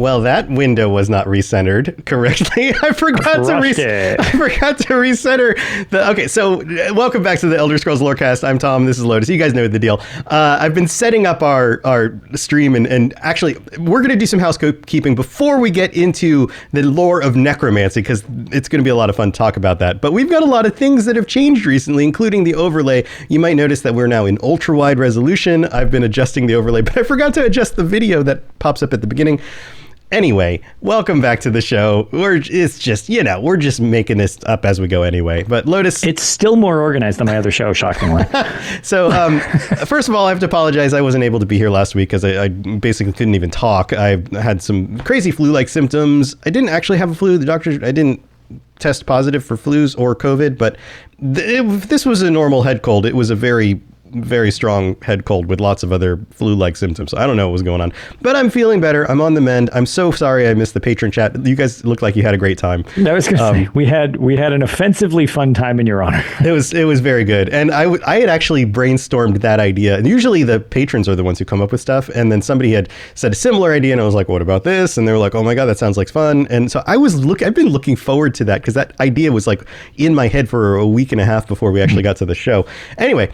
Well, that window was not recentered correctly. I forgot to recenter okay, so welcome back to the Elder Scrolls Lorecast. I'm Tom. This is Lotus. You guys know the deal. I've been setting up our stream, and actually, we're going to do some housekeeping before we get into the lore of Necromancy, because it's going to be a lot of fun to talk about that. But we've got a lot of things that have changed recently, including the overlay. You might notice that we're now in ultra wide resolution. I've been adjusting the overlay, but I forgot to adjust the video that pops up at the beginning. Anyway, welcome back to the show. We're just making this up as we go anyway. But Lotus... It's still more organized than my other show, shockingly. So, first of all, I have to apologize. I wasn't able to be here last week because I basically couldn't even talk. I had some crazy flu-like symptoms. I didn't actually have a flu. I didn't test positive for flus or COVID, but this was a normal head cold. It was a very strong head cold with lots of other flu-like symptoms. I don't know what was going on, but I'm feeling better. I'm on the mend. I'm so sorry I missed the Patron chat. You guys looked like you had a great time. I was going to say, we had an offensively fun time in your honor. It was very good. And I had actually brainstormed that idea. And usually the patrons are the ones who come up with stuff. And then somebody had said a similar idea, and I was like, what about this? And they were like, oh my God, that sounds like fun. And so I've been looking forward to that, because that idea was like in my head for a week and a half before we actually got to the show. Anyway,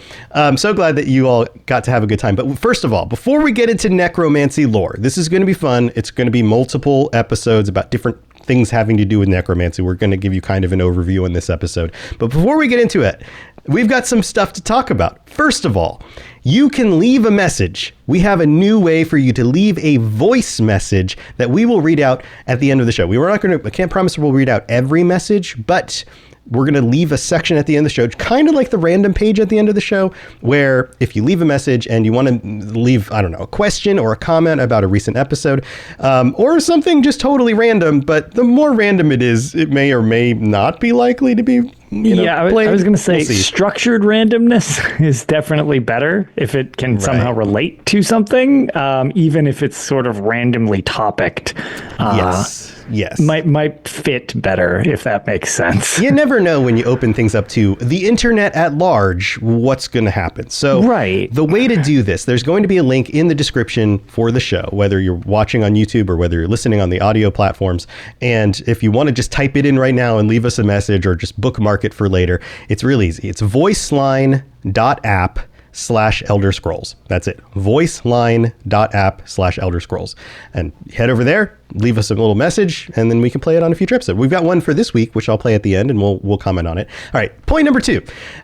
so glad that you all got to have a good time. But first of all, before we get into Necromancy lore, this is going to be fun. It's going to be multiple episodes about different things having to do with Necromancy. We're going to give you kind of an overview in this episode. But before we get into it, we've got some stuff to talk about. First of all, you can leave a message. We have a new way for you to leave a voice message that we will read out at the end of the show. I can't promise we'll read out every message, but we're going to leave a section at the end of the show, kind of like the random page at the end of the show, where if you leave a message and you want to leave, I don't know, a question or a comment about a recent episode, or something just totally random, but the more random it is, it may or may not be likely to be I was going to say structured randomness is definitely better if it can somehow relate to something, even if it's sort of randomly topicked. Yes. Might fit better, if that makes sense. You never know when you open things up to the internet at large, what's going to happen. So the way to do this, there's going to be a link in the description for the show, whether you're watching on YouTube or whether you're listening on the audio platforms. And if you want to just type it in right now and leave us a message or just bookmark it for later, it's real easy. It's voiceline.app/Elder Scrolls. That's it. Voiceline.app/Elder Scrolls. And head over there, leave us a little message, and then we can play it on a future episode. We've got one for this week, which I'll play at the end, and we'll comment on it. All right. Point number 2.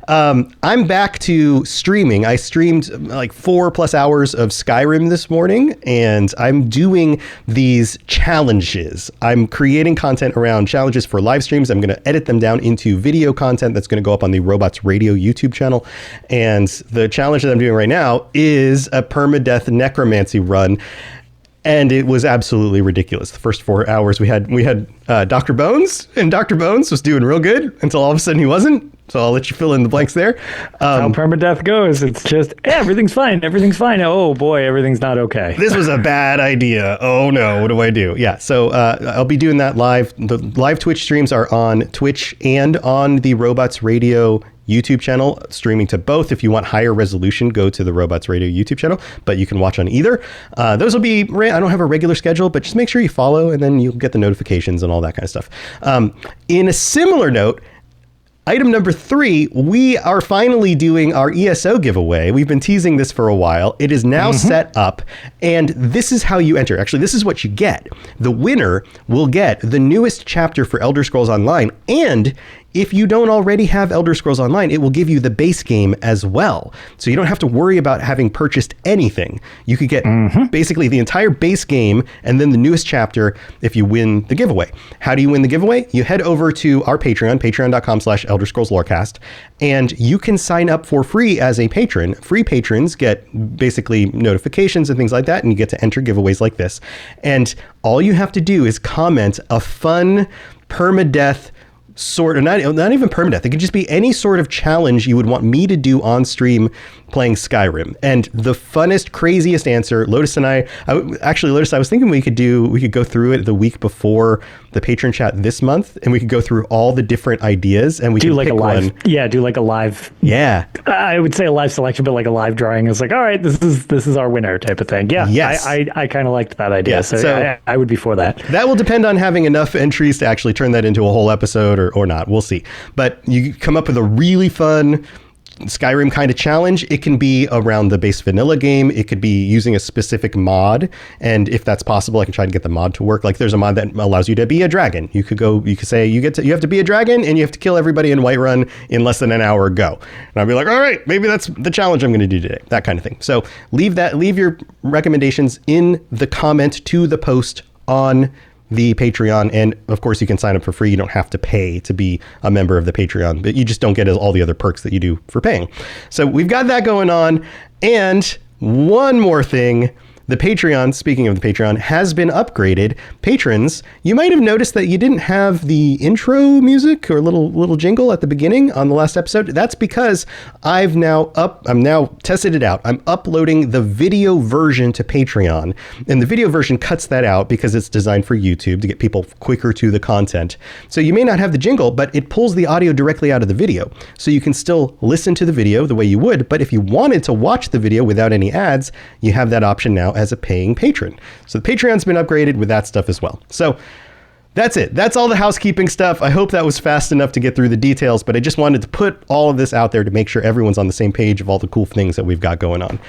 I'm back to streaming. I streamed like 4+ hours of Skyrim this morning, and I'm doing these challenges. I'm creating content around challenges for live streams. I'm going to edit them down into video content that's going to go up on the Robots Radio YouTube channel. And the challenge that I'm doing right now is a permadeath necromancy run. And it was absolutely ridiculous. The first 4 hours we had Dr. Bones, and Dr. Bones was doing real good until all of a sudden he wasn't. So I'll let you fill in the blanks there. How permadeath goes. It's just, everything's fine. Everything's fine. Oh boy, everything's not okay. This was a bad idea. Oh no, what do I do? Yeah, so I'll be doing that live. The live Twitch streams are on Twitch and on the Robots Radio YouTube channel, streaming to both. If you want higher resolution, go to the Robots Radio YouTube channel, but you can watch on either. Those will be, I don't have a regular schedule, but just make sure you follow, and then you'll get the notifications and all that kind of stuff. In a similar note, item number 3, we are finally doing our ESO giveaway. We've been teasing this for a while. It is now set up, and this is how you enter. Actually, this is what you get. The winner will get the newest chapter for Elder Scrolls Online, and if you don't already have Elder Scrolls Online, it will give you the base game as well. So you don't have to worry about having purchased anything. You could get basically the entire base game and then the newest chapter if you win the giveaway. How do you win the giveaway? You head over to our Patreon, patreon.com/Elder Scrolls Lorecast, and you can sign up for free as a patron. Free patrons get basically notifications and things like that, and you get to enter giveaways like this. And all you have to do is comment a fun permadeath sort of, not even permadeath. It could just be any sort of challenge you would want me to do on stream playing Skyrim. And the funnest, craziest answer, Lotus and Lotus, I was thinking we could go through it the week before the Patron chat this month, and we could go through all the different ideas, and we could pick one. Yeah, do like a live. Yeah, I would say a live selection, but like a live drawing. It's like, all right, this is our winner type of thing. Yeah, yes. I kind of liked that idea. Yeah, so I would be for that. That will depend on having enough entries to actually turn that into a whole episode or not. We'll see. But you come up with a really fun Skyrim kind of challenge. It can be around the base vanilla game. It could be using a specific mod, and if that's possible, I can try to get the mod to work. Like there's a mod that allows you to be a dragon. You could say you have to be a dragon and you have to kill everybody in Whiterun in less than an hour. Go. And I'll be like, all right, maybe that's the challenge I'm going to do today. That kind of thing. So leave your recommendations in the comment to the post on the Patreon, and of course you can sign up for free. You don't have to pay to be a member of the Patreon, but you just don't get all the other perks that you do for paying. So we've got that going on. And one more thing, the Patreon, speaking of the Patreon, has been upgraded. Patrons, you might have noticed that you didn't have the intro music or little jingle at the beginning on the last episode. That's because I'm now tested it out. I'm uploading the video version to Patreon, and the video version cuts that out because it's designed for YouTube to get people quicker to the content. So you may not have the jingle, but it pulls the audio directly out of the video. So you can still listen to the video the way you would, but if you wanted to watch the video without any ads, you have that option now as a paying patron. So the Patreon's been upgraded with that stuff as well. So that's it. That's all the housekeeping stuff. I hope that was fast enough to get through the details, but I just wanted to put all of this out there to make sure everyone's on the same page of all the cool things that we've got going on.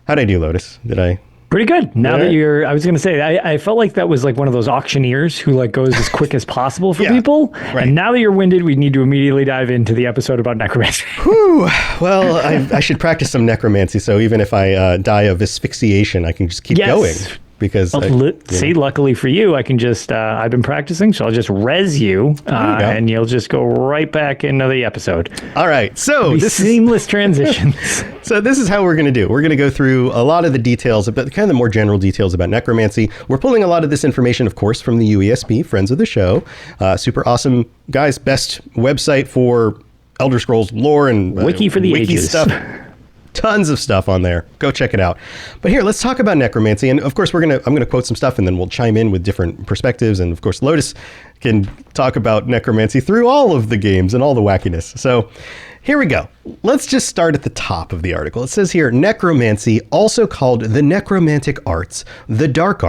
How'd I do, Lotus? Did I? Pretty good. Now that I was going to say, I felt like that was like one of those auctioneers who like goes as quick as possible for people. Right. And now that you're winded, we need to immediately dive into the episode about necromancy. Whew. Well, I should practice some necromancy. So even if I die of asphyxiation, I can just keep going. Because luckily for you, I can just I've been practicing, so I'll just res you, and you'll just go right back into the episode. All right, so this seamless transitions. So this is how we're going to do. We're going to go through a lot of the details, about kind of the more general details about necromancy. We're pulling a lot of this information, of course, from the UESP, friends of the show, super awesome guys, best website for Elder Scrolls lore and wiki for the ages stuff. Tons of stuff on there. Go check it out. But here, let's talk about necromancy. And of course, I'm going to quote some stuff and then we'll chime in with different perspectives. And of course, Lotus can talk about necromancy through all of the games and all the wackiness. So here we go. Let's just start at the top of the article. It says here, necromancy, also called the necromantic arts, the dark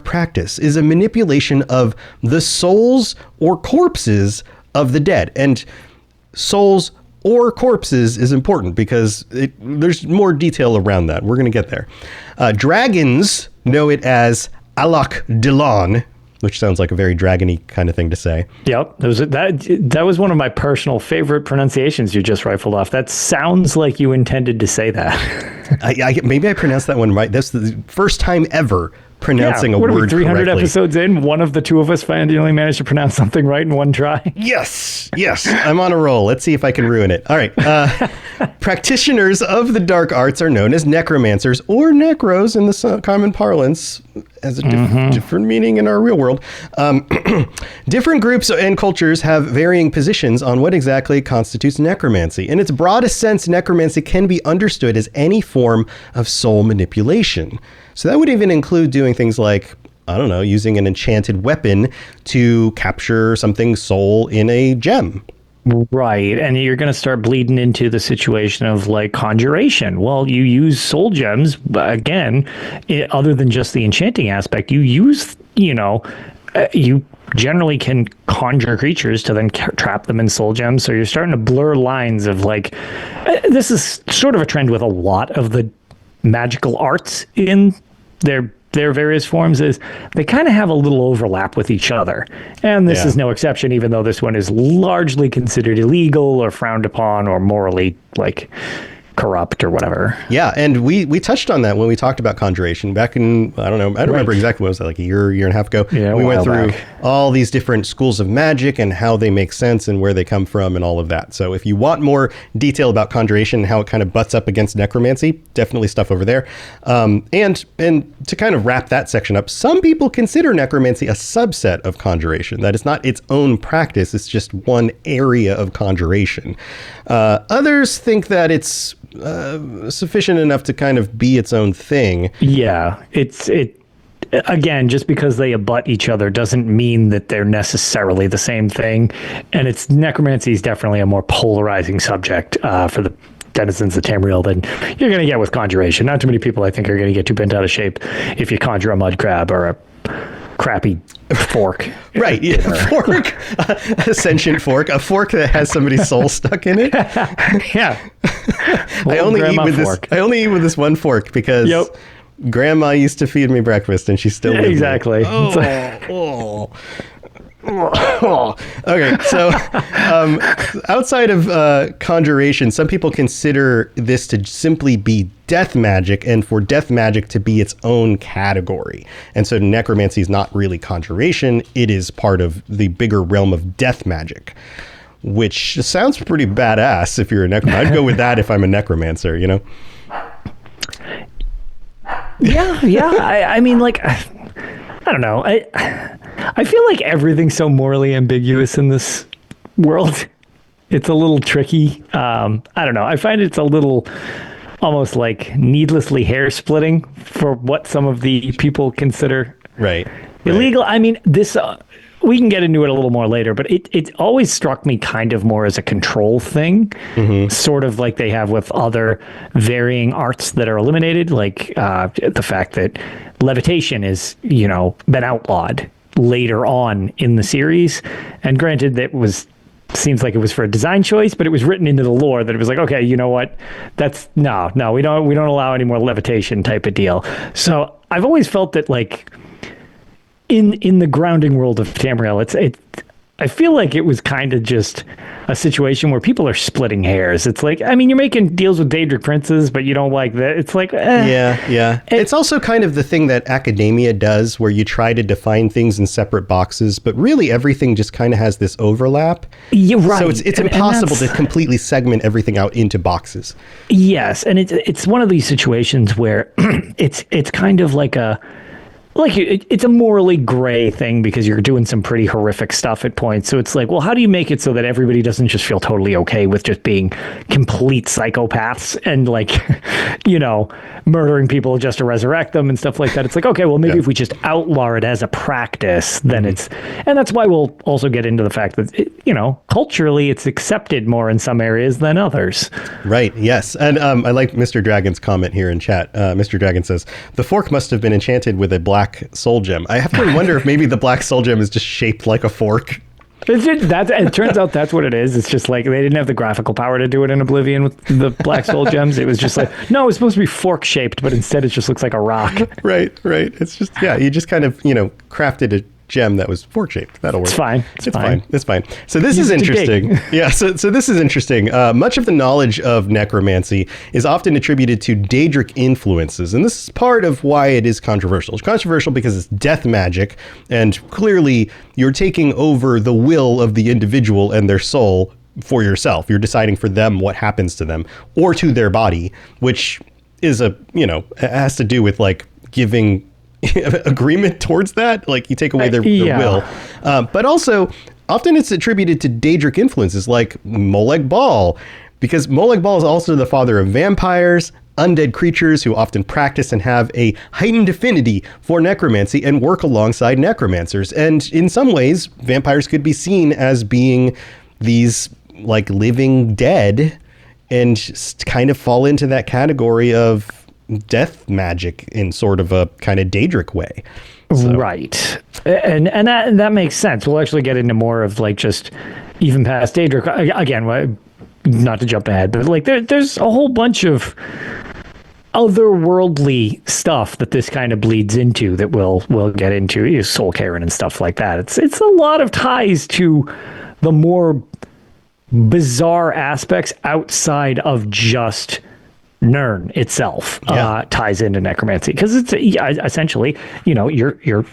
practice, is a manipulation of the souls or corpses of the dead. And souls or corpses is important because there's more detail around that. We're going to get there. Dragons know it as Alak Dilan, which sounds like a very dragony kind of thing to say. Yep. That was one of my personal favorite pronunciations you just rifled off. That sounds like you intended to say that. Maybe I pronounced that one right. That's the first time ever pronouncing a word correctly. 300 episodes in, one of the two of us finally managed to pronounce something right in one try. Yes, I'm on a roll. Let's see if I can ruin it. All right. Practitioners of the dark arts are known as necromancers or necros in the common parlance, as a different meaning in our real world. Different groups and cultures have varying positions on what exactly constitutes necromancy. In its broadest sense, necromancy can be understood as any form of soul manipulation. So that would even include doing things like, I don't know, using an enchanted weapon to capture something's soul in a gem. Right. And you're going to start bleeding into the situation of like conjuration. Well, you use soul gems, again, other than just the enchanting aspect, you use, you generally can conjure creatures to then trap them in soul gems. So you're starting to blur lines of like, this is sort of a trend with a lot of the magical arts in their various forms, is they kind of have a little overlap with each other. And this is no exception, even though this one is largely considered illegal or frowned upon or morally like corrupt or whatever. Yeah, and we touched on that when we talked about conjuration back in, I don't know, I don't remember exactly when it was, like a year and a half ago. Yeah, we went through back. all these different schools of magic and how they make sense and where they come from and all of that. So if you want more detail about conjuration and how it kind of butts up against necromancy, definitely stuff over there. And to kind of wrap that section up, some people consider necromancy a subset of conjuration, that it's not its own practice, it's just one area of conjuration. Others think that it's sufficient enough to kind of be its own thing. Yeah, again, just because they abut each other doesn't mean that they're necessarily the same thing. And necromancy is definitely a more polarizing subject for the denizens of Tamriel than you're going to get with conjuration. Not too many people, I think, are going to get too bent out of shape if you conjure a mud crab or a crappy fork. Right, yeah, fork, a sentient fork, a fork that has somebody's soul stuck in it. Yeah. I only eat with this one fork because Grandma used to feed me breakfast and she's still with exactly. Me. Okay, so outside of conjuration, some people consider this to simply be death magic, and for death magic to be its own category. And so necromancy is not really conjuration, it is part of the bigger realm of death magic, which sounds pretty badass if you're a necromancer. I'd go with that if I'm a necromancer, you know? Yeah. I mean, like, I don't know. I feel like everything's so morally ambiguous in this world. It's a little tricky. I don't know. I find it's a little almost like needlessly hair splitting for what some of the people consider illegal. I mean, this we can get into it a little more later, but it always struck me kind of more as a control thing, sort of like they have with other varying arts that are eliminated, like the fact that levitation is, been outlawed later on in the series. And granted, seems like it was for a design choice, but it was written into the lore that it was like, okay, you know what? That's no, we don't allow any more levitation type of deal. So I've always felt that, like, in the grounding world of Tamriel, I feel like it was kind of just a situation where people are splitting hairs. It's like, I mean, you're making deals with Daedric princes, but you don't like that. It's like, Yeah. It's also kind of the thing that academia does, where you try to define things in separate boxes, but really everything just kind of has this overlap. Yeah, right. So it's impossible to completely segment everything out into boxes. Yes, and it's one of these situations where it's kind of like it's a morally gray thing because you're doing some pretty horrific stuff at points. So it's like, well, how do you make it so that everybody doesn't just feel totally okay with just being complete psychopaths and, like, murdering people just to resurrect them and stuff like that? It's like, okay, well, maybe if we just outlaw it as a practice, then and that's why we'll also get into the fact that, culturally it's accepted more in some areas than others. Right. Yes. And I like Mr. Dragon's comment here in chat. Mr. Dragon says, the fork must have been enchanted with a black soul gem. I have to wonder if maybe the black soul gem is just shaped like a fork. It turns out that's what it is. It's just like they didn't have the graphical power to do it in Oblivion with the black soul gems. It was just like, no, it's supposed to be fork shaped, but instead it just looks like a rock. Right. It's just, you just kind of, crafted a gem that was fork shaped. That'll work. It's fine. It's fine. So this is interesting. Yeah. So this is interesting. Much of the knowledge of necromancy is often attributed to Daedric influences, and this is part of why it is controversial. It's controversial because it's death magic, and clearly you're taking over the will of the individual and their soul for yourself. You're deciding for them what happens to them or to their body, which is it has to do with, like, giving agreement towards that, like you take away their will, but also often it's attributed to Daedric influences like Molag Bal, because Molag Bal is also the father of vampires, undead creatures who often practice and have a heightened affinity for necromancy and work alongside necromancers. And in some ways, vampires could be seen as being these, like, living dead and just kind of fall into that category of death magic in sort of a kind of Daedric way. So. Right. And that makes sense. We'll actually get into more of, like, just even past Daedric. Again, not to jump ahead, but, like, there's a whole bunch of otherworldly stuff that this kind of bleeds into that we'll get into, Soul Cairn and stuff like that. It's a lot of ties to the more bizarre aspects outside of just Nirn itself ties into necromancy, because it's essentially, you're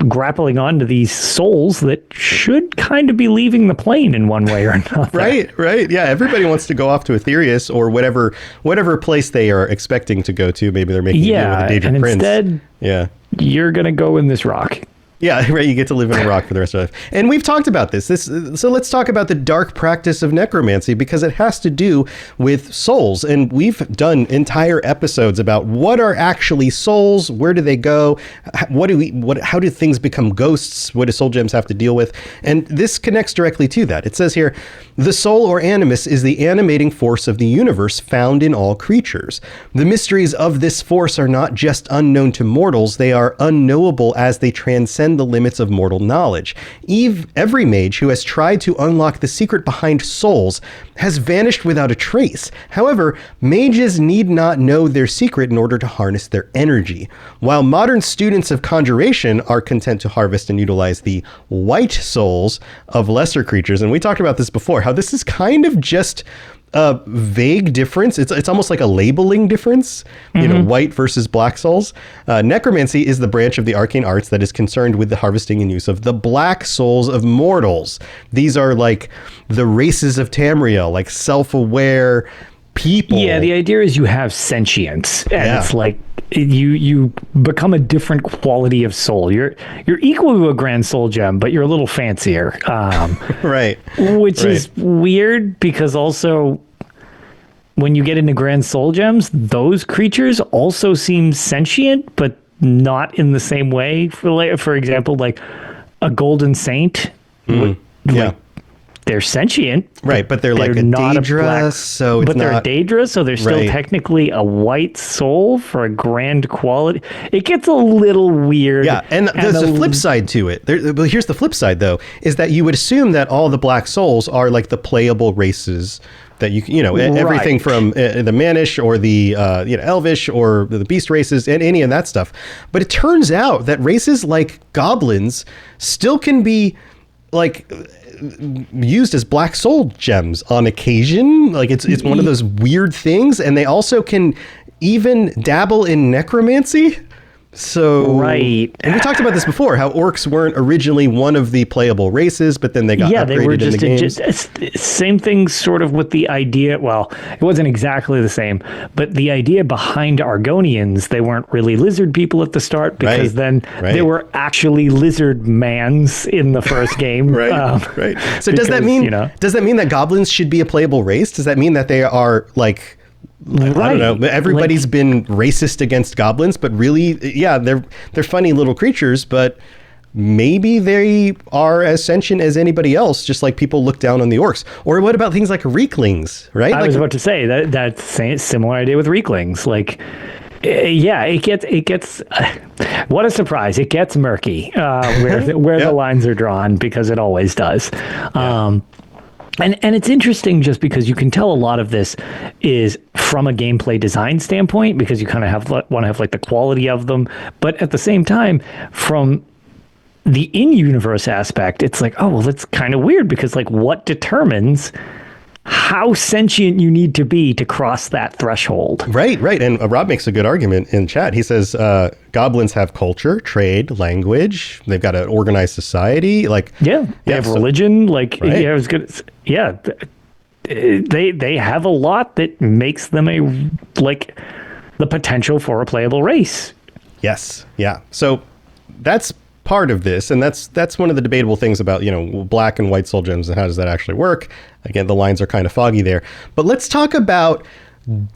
grappling onto these souls that should kind of be leaving the plane in one way or another. Right. Yeah, everybody wants to go off to Aetherius or whatever place they are expecting to go to. Maybe they're making a deal with the Daedric prince. Instead, you're going to go in this rock. Yeah, right. You get to live in a rock for the rest of life. And we've talked about this. So let's talk about the dark practice of necromancy, because it has to do with souls. And we've done entire episodes about what are actually souls, where do they go, how do things become ghosts, what do soul gems have to deal with? And this connects directly to that. It says here, the soul or animus is the animating force of the universe found in all creatures. The mysteries of this force are not just unknown to mortals, they are unknowable as they transcend the limits of mortal knowledge. Every mage who has tried to unlock the secret behind souls has vanished without a trace. However, mages need not know their secret in order to harness their energy. While modern students of conjuration are content to harvest and utilize the white souls of lesser creatures, and we talked about this before, how this is kind of just a vague difference. It's almost like a labeling difference, white versus black souls. Necromancy is the branch of the arcane arts that is concerned with the harvesting and use of the black souls of mortals. These are like the races of Tamriel, like self-aware people. Yeah, the idea is you have sentience, and it's like you become a different quality of soul. You're equal to a grand soul gem, but you're a little fancier. Right. Which is weird, because also when you get into grand soul gems, those creatures also seem sentient, but not in the same way. For example, like a golden saint. They're sentient, right? But they're like a Daedra, so it's they're a Daedra, so they're still technically a white soul for a grand quality. It gets a little weird. Yeah, and there's a flip side to it. Here's the flip side, though, is that you would assume that all the black souls are like the playable races that everything from the Manish or the Elvish or the beast races and any of that stuff. But it turns out that races like goblins still can be like used as black soul gems on occasion. Like it's one of those weird things, and they also can even dabble in necromancy. So and we talked about this before, how orcs weren't originally one of the playable races, but then they got upgraded they were in the games. Same thing sort of with the idea. Well, it wasn't exactly the same, but the idea behind Argonians, they weren't really lizard people at the start, because then they were actually lizard mans in the first game. Right. So does that mean that goblins should be a playable race? Does that mean that they are like, I don't know, everybody's been racist against goblins, but really, they're funny little creatures, but maybe they are as sentient as anybody else, just like people look down on the orcs. Or what about things like reeklings, right? I was about to say that's a similar idea with reeklings. Like, it gets what a surprise. It gets murky where the lines are drawn, because it always does. And it's interesting just because you can tell a lot of this is from a gameplay design standpoint, because you kind of want to have like the quality of them. But at the same time, from the in-universe aspect, it's like, oh, well, that's kind of weird, because like what determines how sentient you need to be to cross that threshold? Right. And Rob makes a good argument in chat. He says goblins have culture, trade, language. They've got an organized society. Like they have religion. Like I was good. Yeah, they have a lot that makes them the potential for a playable race. Yes. Yeah. So that's part of this, and that's one of the debatable things about black and white soul gems and how does that actually work. Again, the lines are kind of foggy there, but let's talk about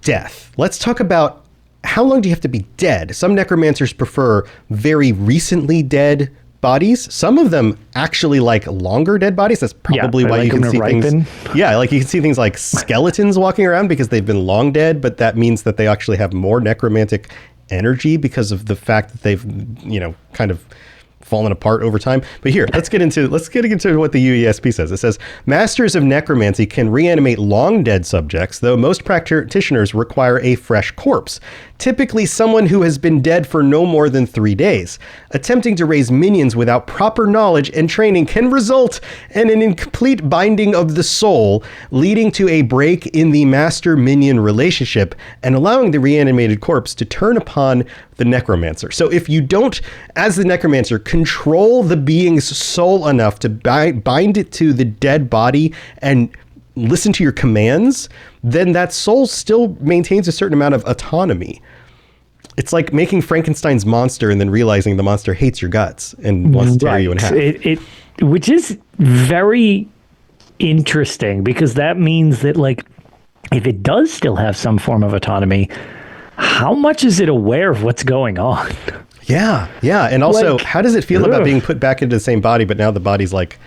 death. Let's talk about how long do you have to be dead. Some necromancers prefer very recently dead bodies. Some of them actually like longer dead bodies. That's probably why you can see things. Yeah, like you can see things like skeletons walking around because they've been long dead, but that means that they actually have more necromantic energy because of the fact that they've kind of fallen apart over time. But here, let's get into what the UESP says. It says, masters of necromancy can reanimate long dead subjects, though most practitioners require a fresh corpse, typically someone who has been dead for no more than 3 days. Attempting to raise minions without proper knowledge and training can result in an incomplete binding of the soul, leading to a break in the master-minion relationship and allowing the reanimated corpse to turn upon the necromancer. So if you don't, as the necromancer, control the being's soul enough to bind it to the dead body and listen to your commands, then that soul still maintains a certain amount of autonomy. It's like making Frankenstein's monster and then realizing the monster hates your guts and wants to tear you in half. Which is very interesting, because that means that, like, if it does still have some form of autonomy, how much is it aware of what's going on? Yeah. And also, like, how does it feel about being put back into the same body, but now the body's like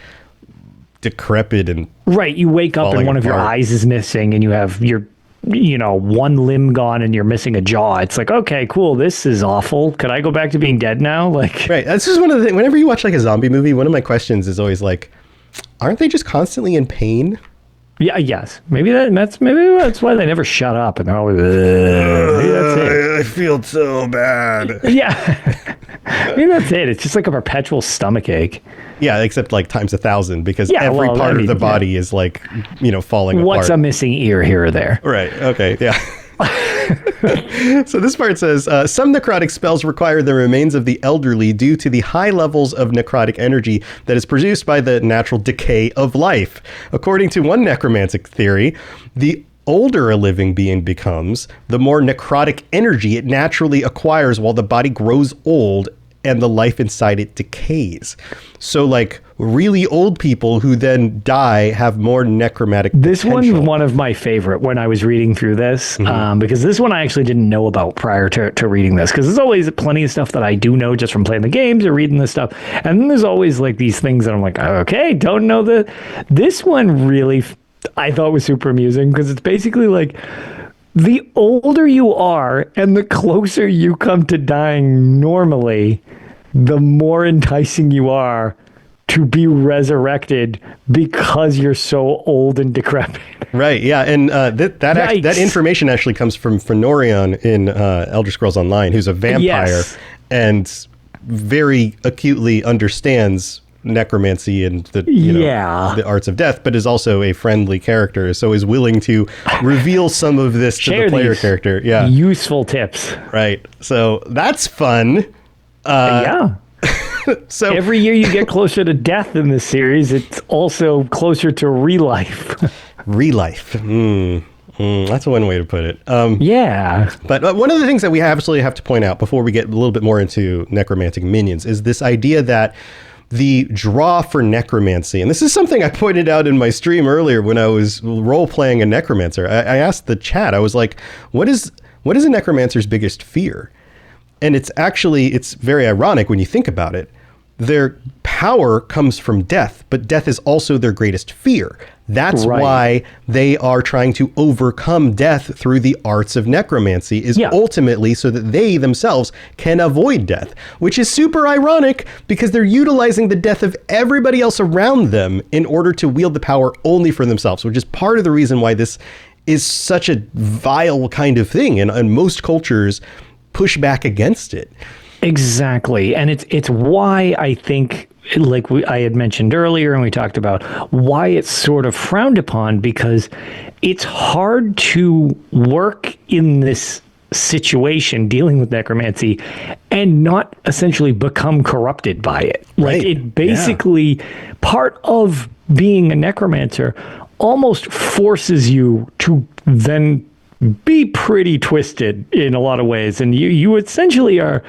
decrepit and right? You wake up and one of your eyes is missing, and you have your, one limb gone, and you're missing a jaw. It's like, okay, cool. This is awful. Could I go back to being dead now? Like, right. That's just one of the things. Whenever you watch like a zombie movie, one of my questions is always like, aren't they just constantly in pain? Yeah. Yes. Maybe that's why they never shut up, and they're always. Maybe that's it. I feel so bad. Yeah. Maybe that's it. It's just like a perpetual stomach ache. Yeah, except like times 1,000, because every part of the body is like, falling apart. What's a missing ear here or there? Right. Okay. Yeah. So this part says, some necrotic spells require the remains of the elderly due to the high levels of necrotic energy that is produced by the natural decay of life. According to one necromantic theory, the older a living being becomes, the more necrotic energy it naturally acquires while the body grows old and the life inside it decays. So like really old people who then die have more necromantic This potential. one's one of my favorite when I was reading through this, because this one I actually didn't know about prior to reading this, because there's always plenty of stuff that I do know just from playing the games or reading this stuff. And then there's always like these things that I'm like, okay, don't know this one really I thought was super amusing, because it's basically like, the older you are and the closer you come to dying normally, the more enticing you are to be resurrected because you're so old and decrepit. Right, yeah, and that information actually comes from Fenorion in Elder Scrolls Online, who's a vampire and very acutely understands necromancy and the arts of death, but is also a friendly character, so is willing to reveal some of this to the player character. Yeah, useful tips. Right. So that's fun. So every year you get closer to death in this series, it's also closer to relife. Relife. That's one way to put it. Yeah. But one of the things that we absolutely have to point out before we get a little bit more into necromantic minions is this idea that the draw for necromancy, and this is something I pointed out in my stream earlier when I was role-playing a necromancer. I asked the chat, I was like, what is a necromancer's biggest fear? And it's very ironic when you think about it. Their power comes from death, but death is also their greatest fear. That's why they are trying to overcome death through the arts of necromancy, is ultimately so that they themselves can avoid death, which is super ironic because they're utilizing the death of everybody else around them in order to wield the power only for themselves, which is part of the reason why this is such a vile kind of thing. And most cultures push back against it. Exactly. And it's why I think, like I had mentioned earlier, and we talked about why it's sort of frowned upon, because it's hard to work in this situation dealing with necromancy and not essentially become corrupted by it. Right. Like it basically, part of being a necromancer almost forces you to then be pretty twisted in a lot of ways. And you essentially are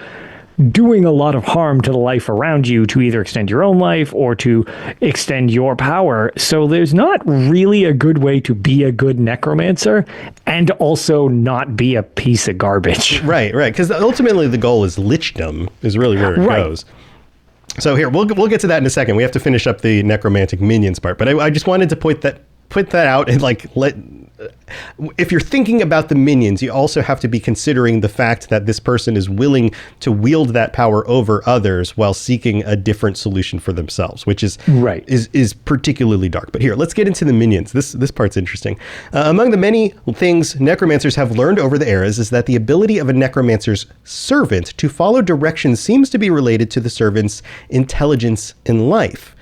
doing a lot of harm to the life around you to either extend your own life or to extend your power. So there's not really a good way to be a good necromancer and also not be a piece of garbage. Right. Because ultimately the goal is lichdom, is really where it goes. So here, we'll get to that in a second. We have to finish up the necromantic minions part, but I just wanted to point that out and like if you're thinking about the minions, you also have to be considering the fact that this person is willing to wield that power over others while seeking a different solution for themselves, which is is particularly dark. But here, let's get into the minions. This part's interesting. Among the many things necromancers have learned over the eras is that the ability of a necromancer's servant to follow directions seems to be related to the servant's intelligence in life.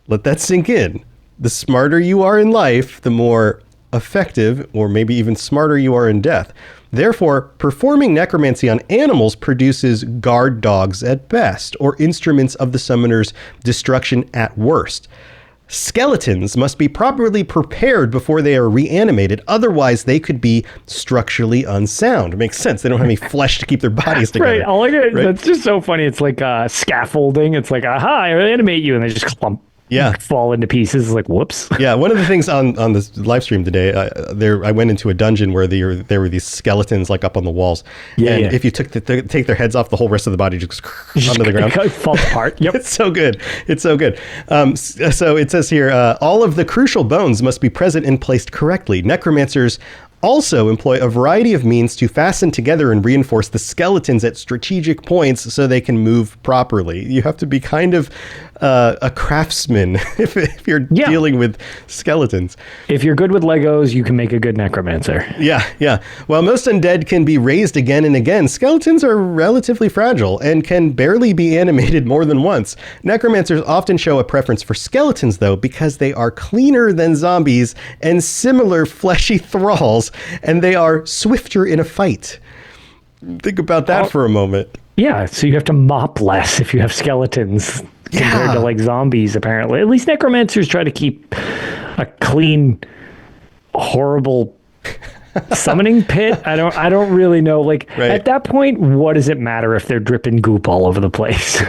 Let that sink in. The smarter you are in life, the more effective, or maybe even smarter you are in death. Therefore, performing necromancy on animals produces guard dogs at best, or instruments of the summoner's destruction at worst. Skeletons must be properly prepared before they are reanimated, otherwise they could be structurally unsound. It makes sense. They don't have any flesh to keep their bodies together. Right. That's just so funny. It's like scaffolding. It's like, aha, I reanimate you, and they just clump. Fall into pieces. It's like, whoops. Yeah, one of the things on this live stream today, I went into a dungeon where there were these skeletons like up on the walls. If you take their heads off, the whole rest of the body just onto the ground. It falls apart. Yep. It's so good. So it says here, all of the crucial bones must be present and placed correctly. Necromancers also employ a variety of means to fasten together and reinforce the skeletons at strategic points so they can move properly. You have to be kind of a craftsman if you're dealing with skeletons. If you're good with Legos, you can make a good necromancer. Yeah. While most undead can be raised again and again, skeletons are relatively fragile and can barely be animated more than once. Necromancers often show a preference for skeletons, though, because they are cleaner than zombies and similar fleshy thralls, and they are swifter in a fight. Think about that for a moment. Yeah, so you have to mop less if you have skeletons compared to like zombies, apparently. At least necromancers try to keep a clean, horrible summoning pit. I don't really know. Like at that point, what does it matter if they're dripping goop all over the place?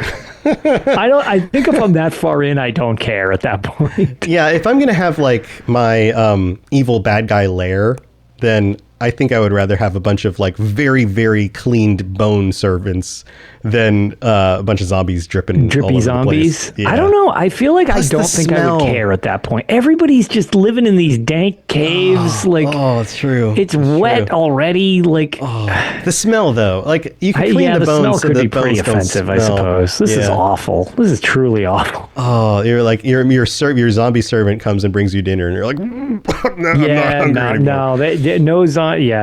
I think if I'm that far in, I don't care at that point. Yeah, if I'm gonna have like my evil bad guy lair, then I think I would rather have a bunch of like very, very cleaned bone servants than a bunch of zombies drippy all over zombies. The place. Yeah. I don't know. I feel like I don't think I would care at that point. Everybody's just living in these dank caves. It's true. It's wet already. Like the smell, though. Like you can clean the bones. Smell so could the be pretty offensive, I suppose. This is awful. This is truly awful. Oh, you're like your zombie servant comes and brings you dinner, and you're like,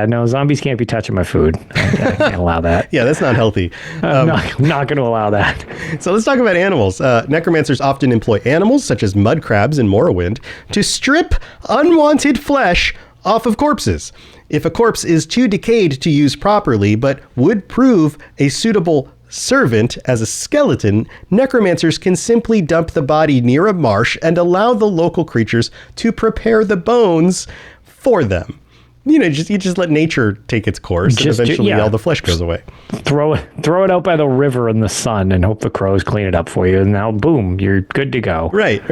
no, zombies can't be touching my food. I can't allow that. Yeah, that's not healthy. I'm not going to allow that. So let's talk about animals. Necromancers often employ animals, such as mud crabs in Morrowind, to strip unwanted flesh off of corpses. If a corpse is too decayed to use properly, but would prove a suitable servant as a skeleton, necromancers can simply dump the body near a marsh and allow the local creatures to prepare the bones for them. You just let nature take its course, and eventually all the flesh goes away. Throw it out by the river in the sun and hope the crows clean it up for you, and now boom, you're good to go. Right.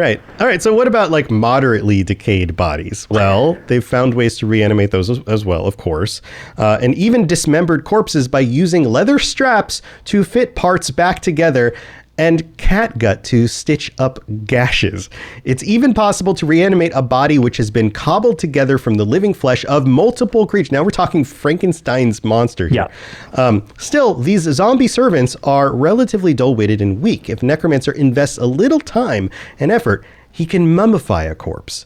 All right, so what about like moderately decayed bodies? Well, they've found ways to reanimate those as well, of course, and even dismembered corpses by using leather straps to fit parts back together and catgut to stitch up gashes. It's even possible to reanimate a body which has been cobbled together from the living flesh of multiple creatures. Now we're talking Frankenstein's monster here. Yeah. Still, these zombie servants are relatively dull-witted and weak. If Necromancer invests a little time and effort, he can mummify a corpse.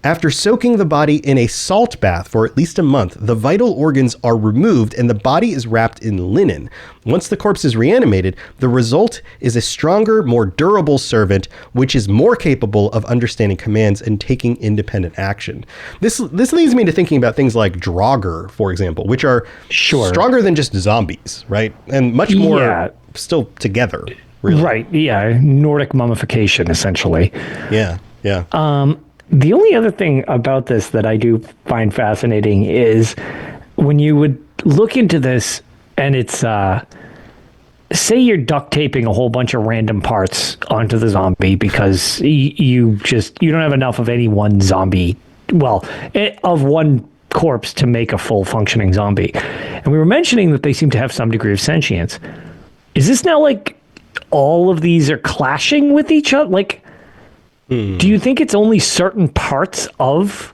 After soaking the body in a salt bath for at least a month, the vital organs are removed and the body is wrapped in linen. Once the corpse is reanimated, the result is a stronger, more durable servant, which is more capable of understanding commands and taking independent action. This leads me to thinking about things like Draugr, for example, which are stronger than just zombies, right? And much more still together, really. Right, yeah. Nordic mummification, essentially. Yeah. The only other thing about this that I do find fascinating is when you would look into this and it's, say you're duct taping a whole bunch of random parts onto the zombie because you don't have enough of any one zombie, of one corpse to make a full functioning zombie. And we were mentioning that they seem to have some degree of sentience. Is this now like all of these are clashing with each other? Like, do you think it's only certain parts of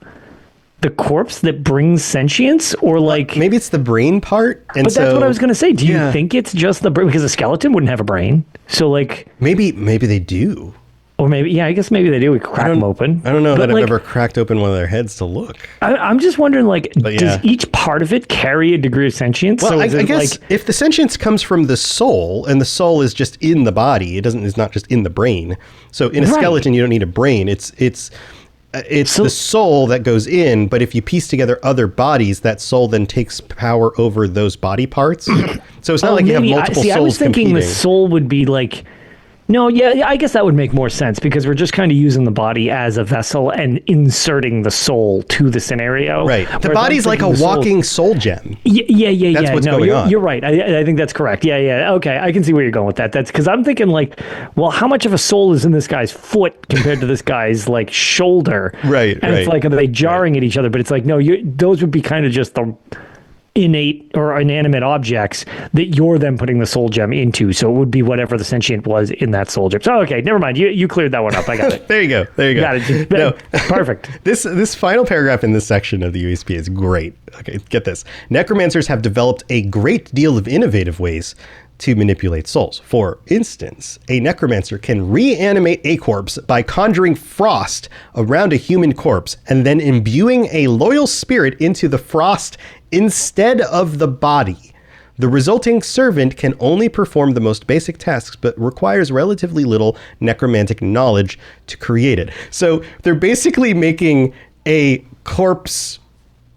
the corpse that brings sentience, or like maybe it's the brain part. And but that's what I was going to say. Do you think it's just the brain? Because a skeleton wouldn't have a brain. So like maybe they do. Or maybe, I guess maybe they do. We crack them open. I don't know that I've ever cracked open one of their heads to look. I'm just wondering, like, does each part of it carry a degree of sentience? Well, I guess if the sentience comes from the soul, and the soul is just in the body, it's not just in the brain. So in a skeleton, you don't need a brain. It's the soul that goes in, but if you piece together other bodies, that soul then takes power over those body parts. So it's not like you have multiple souls I was thinking competing. The soul would be like... No, I guess that would make more sense because we're just kind of using the body as a vessel and inserting the soul to the scenario. Right. The body's like a walking soul gem. Yeah. That's what's going on. You're right. I think that's correct. Yeah. Okay, I can see where you're going with that. That's because I'm thinking like, well, how much of a soul is in this guy's foot compared to this guy's like shoulder? Right. And it's like, are they jarring at each other? But it's like, no, those would be kind of just the innate or inanimate objects that you're then putting the soul gem into. So it would be whatever the sentient was in that soul gem. So okay, never mind. You cleared that one up. I got it. There you go. Got it. No. Perfect. This final paragraph in this section of the USP is great. Okay, get this. Necromancers have developed a great deal of innovative ways to manipulate souls. For instance, a necromancer can reanimate a corpse by conjuring frost around a human corpse and then imbuing a loyal spirit into the frost instead of the body. The resulting servant can only perform the most basic tasks, but requires relatively little necromantic knowledge to create it. So they're basically making a corpse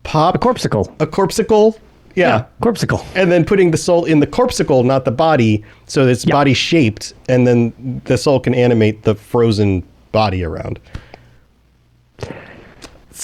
pop. A corpsicle. A corpsicle. Yeah, corpsicle. And then putting the soul in the corpsicle, not the body, so it's body shaped, and then the soul can animate the frozen body around.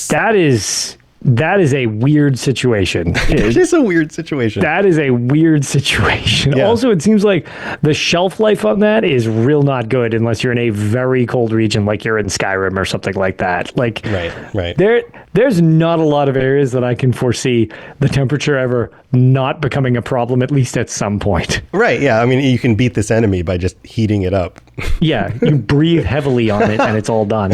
That is a weird situation. It is a weird situation. That is a weird situation. Yeah. Also, it seems like the shelf life on that is real not good unless you're in a very cold region like you're in Skyrim or something like that. Like, right. There's not a lot of areas that I can foresee the temperature ever not becoming a problem, at least at some point. Right, yeah. I mean, you can beat this enemy by just heating it up. Yeah, you breathe heavily on it and it's all done.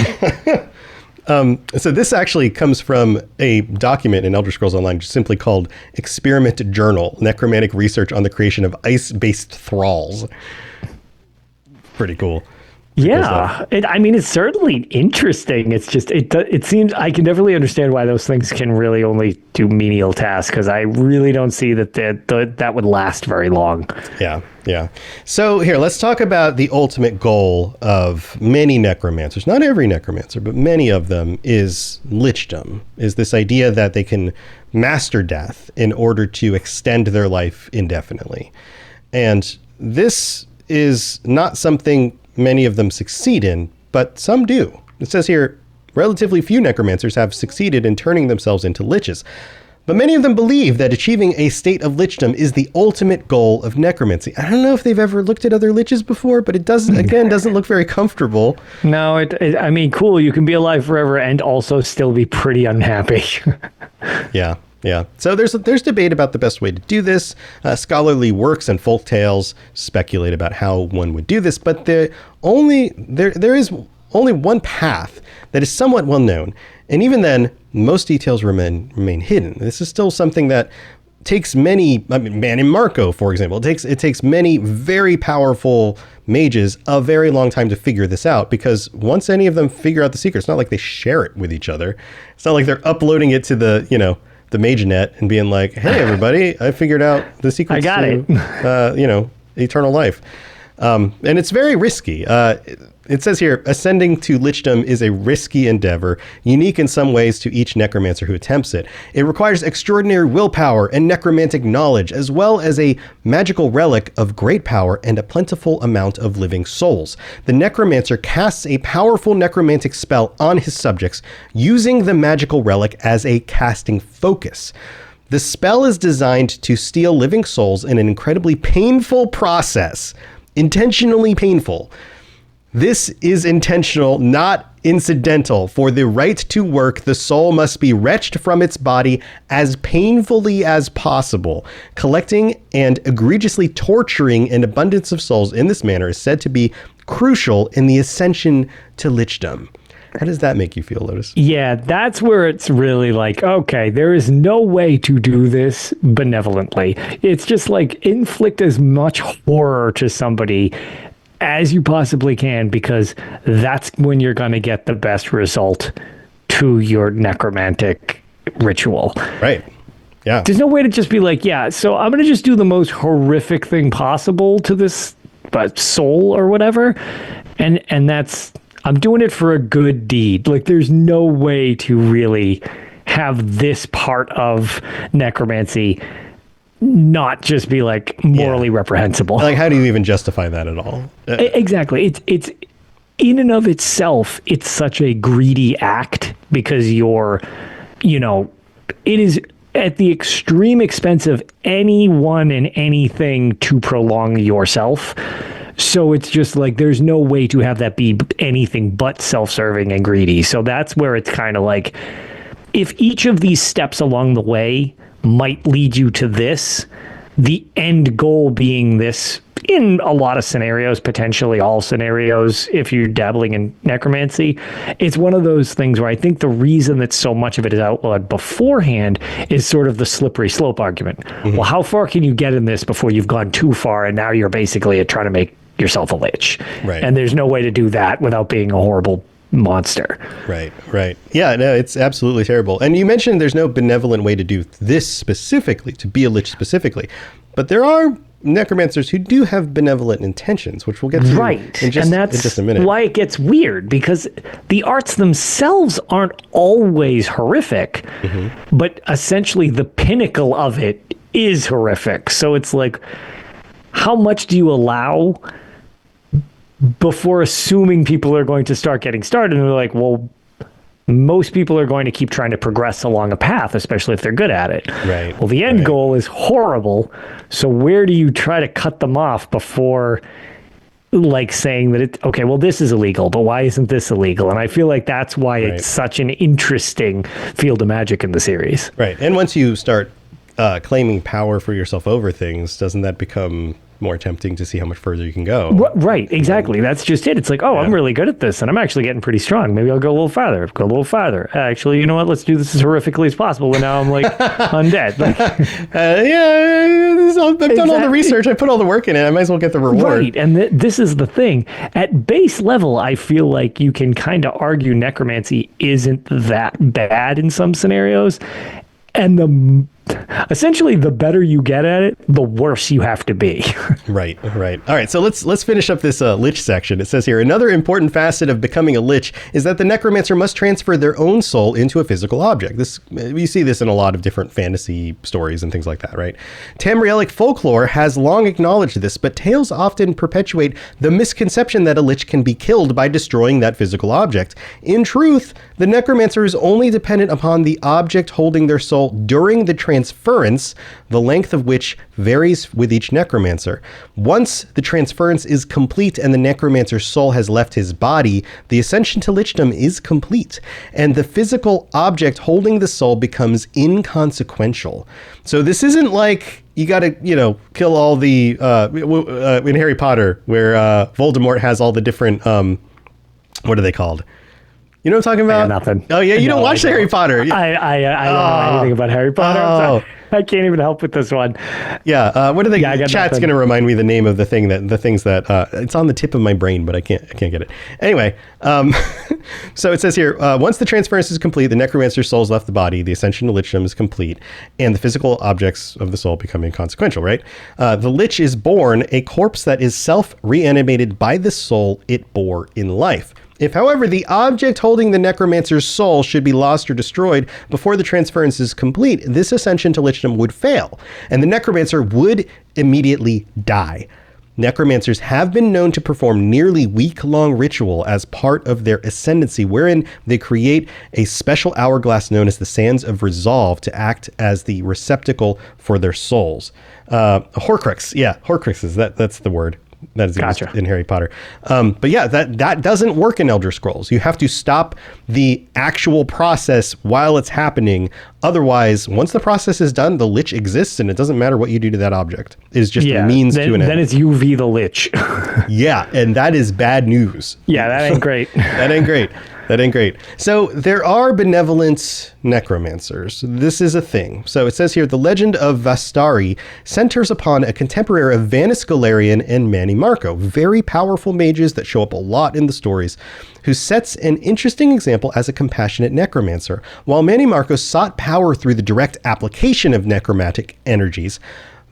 So this actually comes from a document in Elder Scrolls Online simply called Experiment Journal, Necromantic Research on the Creation of Ice-Based Thralls. Pretty cool. Yeah, it's certainly interesting. It's just, it seems, I can definitely understand why those things can really only do menial tasks, because I really don't see that would last very long. Yeah. So here, let's talk about the ultimate goal of many necromancers. Not every necromancer, but many of them is lichdom, is this idea that they can master death in order to extend their life indefinitely. And this is not something many of them succeed in, but some do. It says here, relatively few necromancers have succeeded in turning themselves into liches, but many of them believe that achieving a state of lichdom is the ultimate goal of necromancy. I don't know if they've ever looked at other liches before, but it doesn't look very comfortable. No, cool. You can be alive forever and also still be pretty unhappy. Yeah. So there's debate about the best way to do this. Scholarly works and folk tales speculate about how one would do this, but there is only one path that is somewhat well known, and even then, most details remain hidden. This is still something that takes many. Man in Marco, for example, it takes many very powerful mages a very long time to figure this out, because once any of them figure out the secret, it's not like they share it with each other. It's not like they're uploading it to the MageNet and being like, hey, everybody, I figured out the secret to eternal life. And it's very risky. It says here, ascending to lichdom is a risky endeavor, unique in some ways to each necromancer who attempts it. It requires extraordinary willpower and necromantic knowledge, as well as a magical relic of great power and a plentiful amount of living souls. The necromancer casts a powerful necromantic spell on his subjects, using the magical relic as a casting focus. The spell is designed to steal living souls in an incredibly painful process. Intentionally painful. This is intentional, not incidental. For the right to work, the soul must be wrenched from its body as painfully as possible. Collecting and egregiously torturing an abundance of souls in this manner is said to be crucial in the ascension to lichdom. How does that make you feel, Lotus? Yeah, that's where it's really like, okay, there is no way to do this benevolently. It's just like inflict as much horror to somebody as you possibly can, because that's when you're going to get the best result to your necromantic ritual. Right. Yeah. There's no way to just be like, yeah, so I'm going to just do the most horrific thing possible to this soul or whatever. And that's, I'm doing it for a good deed. Like, there's no way to really have this part of necromancy not just be like morally reprehensible. Like, how do you even justify that at all? Exactly. It's in and of itself, it's such a greedy act, because you're, it is at the extreme expense of anyone and anything to prolong yourself. So it's just like, there's no way to have that be anything but self-serving and greedy. So that's where it's kind of like, if each of these steps along the way might lead you to this, the end goal being this, in a lot of scenarios, potentially all scenarios, if you're dabbling in necromancy, it's one of those things where I think the reason that so much of it is outlawed beforehand is sort of the slippery slope argument. Mm-hmm. Well, how far can you get in this before you've gone too far, and now you're basically trying to make yourself a lich? Right. And there's no way to do that without being a horrible monster. Right. Yeah, no, it's absolutely terrible. And you mentioned there's no benevolent way to do this specifically, to be a lich specifically. But there are necromancers who do have benevolent intentions, which we'll get to in just a minute. Why it gets weird, because the arts themselves aren't always horrific, but essentially the pinnacle of it is horrific. So it's like, how much do you allow before assuming people are going to start getting started? And they're like, well, most people are going to keep trying to progress along a path, especially if they're good at it. Right. Well, the end goal is horrible. So where do you try to cut them off before, like, saying that okay, well, this is illegal, but why isn't this illegal? And I feel like that's why it's such an interesting field of magic in the series. Right. And once you start claiming power for yourself over things, doesn't that become more tempting to see how much further you can go? Right, exactly. That's just it. It's like, I'm really good at this, and I'm actually getting pretty strong. Maybe I'll go a little farther. Actually, you know what? Let's do this as horrifically as possible. And now I'm like undead. Like, I've done all the research. I put all the work in it. I might as well get the reward. Right, and this is the thing. At base level, I feel like you can kind of argue necromancy isn't that bad in some scenarios, and essentially, the better you get at it, the worse you have to be. Right. All right, so let's finish up this Lich section. It says here, another important facet of becoming a Lich is that the necromancer must transfer their own soul into a physical object. You see this in a lot of different fantasy stories and things like that, right? Tamrielic folklore has long acknowledged this, but tales often perpetuate the misconception that a Lich can be killed by destroying that physical object. In truth, the necromancer is only dependent upon the object holding their soul during the transference, the length of which varies with each necromancer. Once the transference is complete and the necromancer's soul has left his body, the ascension to lichdom is complete, and the physical object holding the soul becomes inconsequential. So this isn't like you got to, kill all the in Harry Potter, where Voldemort has all the different what are they called? You know what I'm talking about? Nothing. Oh, yeah, you don't watch the Harry Potter. I don't know anything about Harry Potter. I'm sorry. I can't even help with this one. Yeah, what are they? Chat's going to remind me the name of the things that it's on the tip of my brain, but I can't get it. Anyway, so it says here, once the transference is complete, the necromancer's soul's left the body, the ascension to lichdom is complete, and the physical objects of the soul become inconsequential, right? The lich is born a corpse that is self-reanimated by the soul it bore in life. If, however, the object holding the necromancer's soul should be lost or destroyed before the transference is complete, this ascension to lichdom would fail, and the necromancer would immediately die. Necromancers have been known to perform nearly week-long ritual as part of their ascendancy, wherein they create a special hourglass known as the Sands of Resolve to act as the receptacle for their souls. Horcrux, Horcruxes, that's the word. That is gotcha. In Harry Potter. But yeah, that doesn't work in Elder Scrolls. You have to stop the actual process while it's happening. Otherwise, once the process is done, the Lich exists, and it doesn't matter what you do to that object. It is just a means to an end. Then it's UV the Lich. Yeah, and that is bad news. Yeah, that ain't great. That ain't great. That ain't great. So there are benevolent necromancers. This is a thing. So it says here, the legend of Vastari centers upon a contemporary of Vanus Galerian and Manny Marco, very powerful mages that show up a lot in the stories, who sets an interesting example as a compassionate necromancer. While Manny Marco sought power through the direct application of necromantic energies,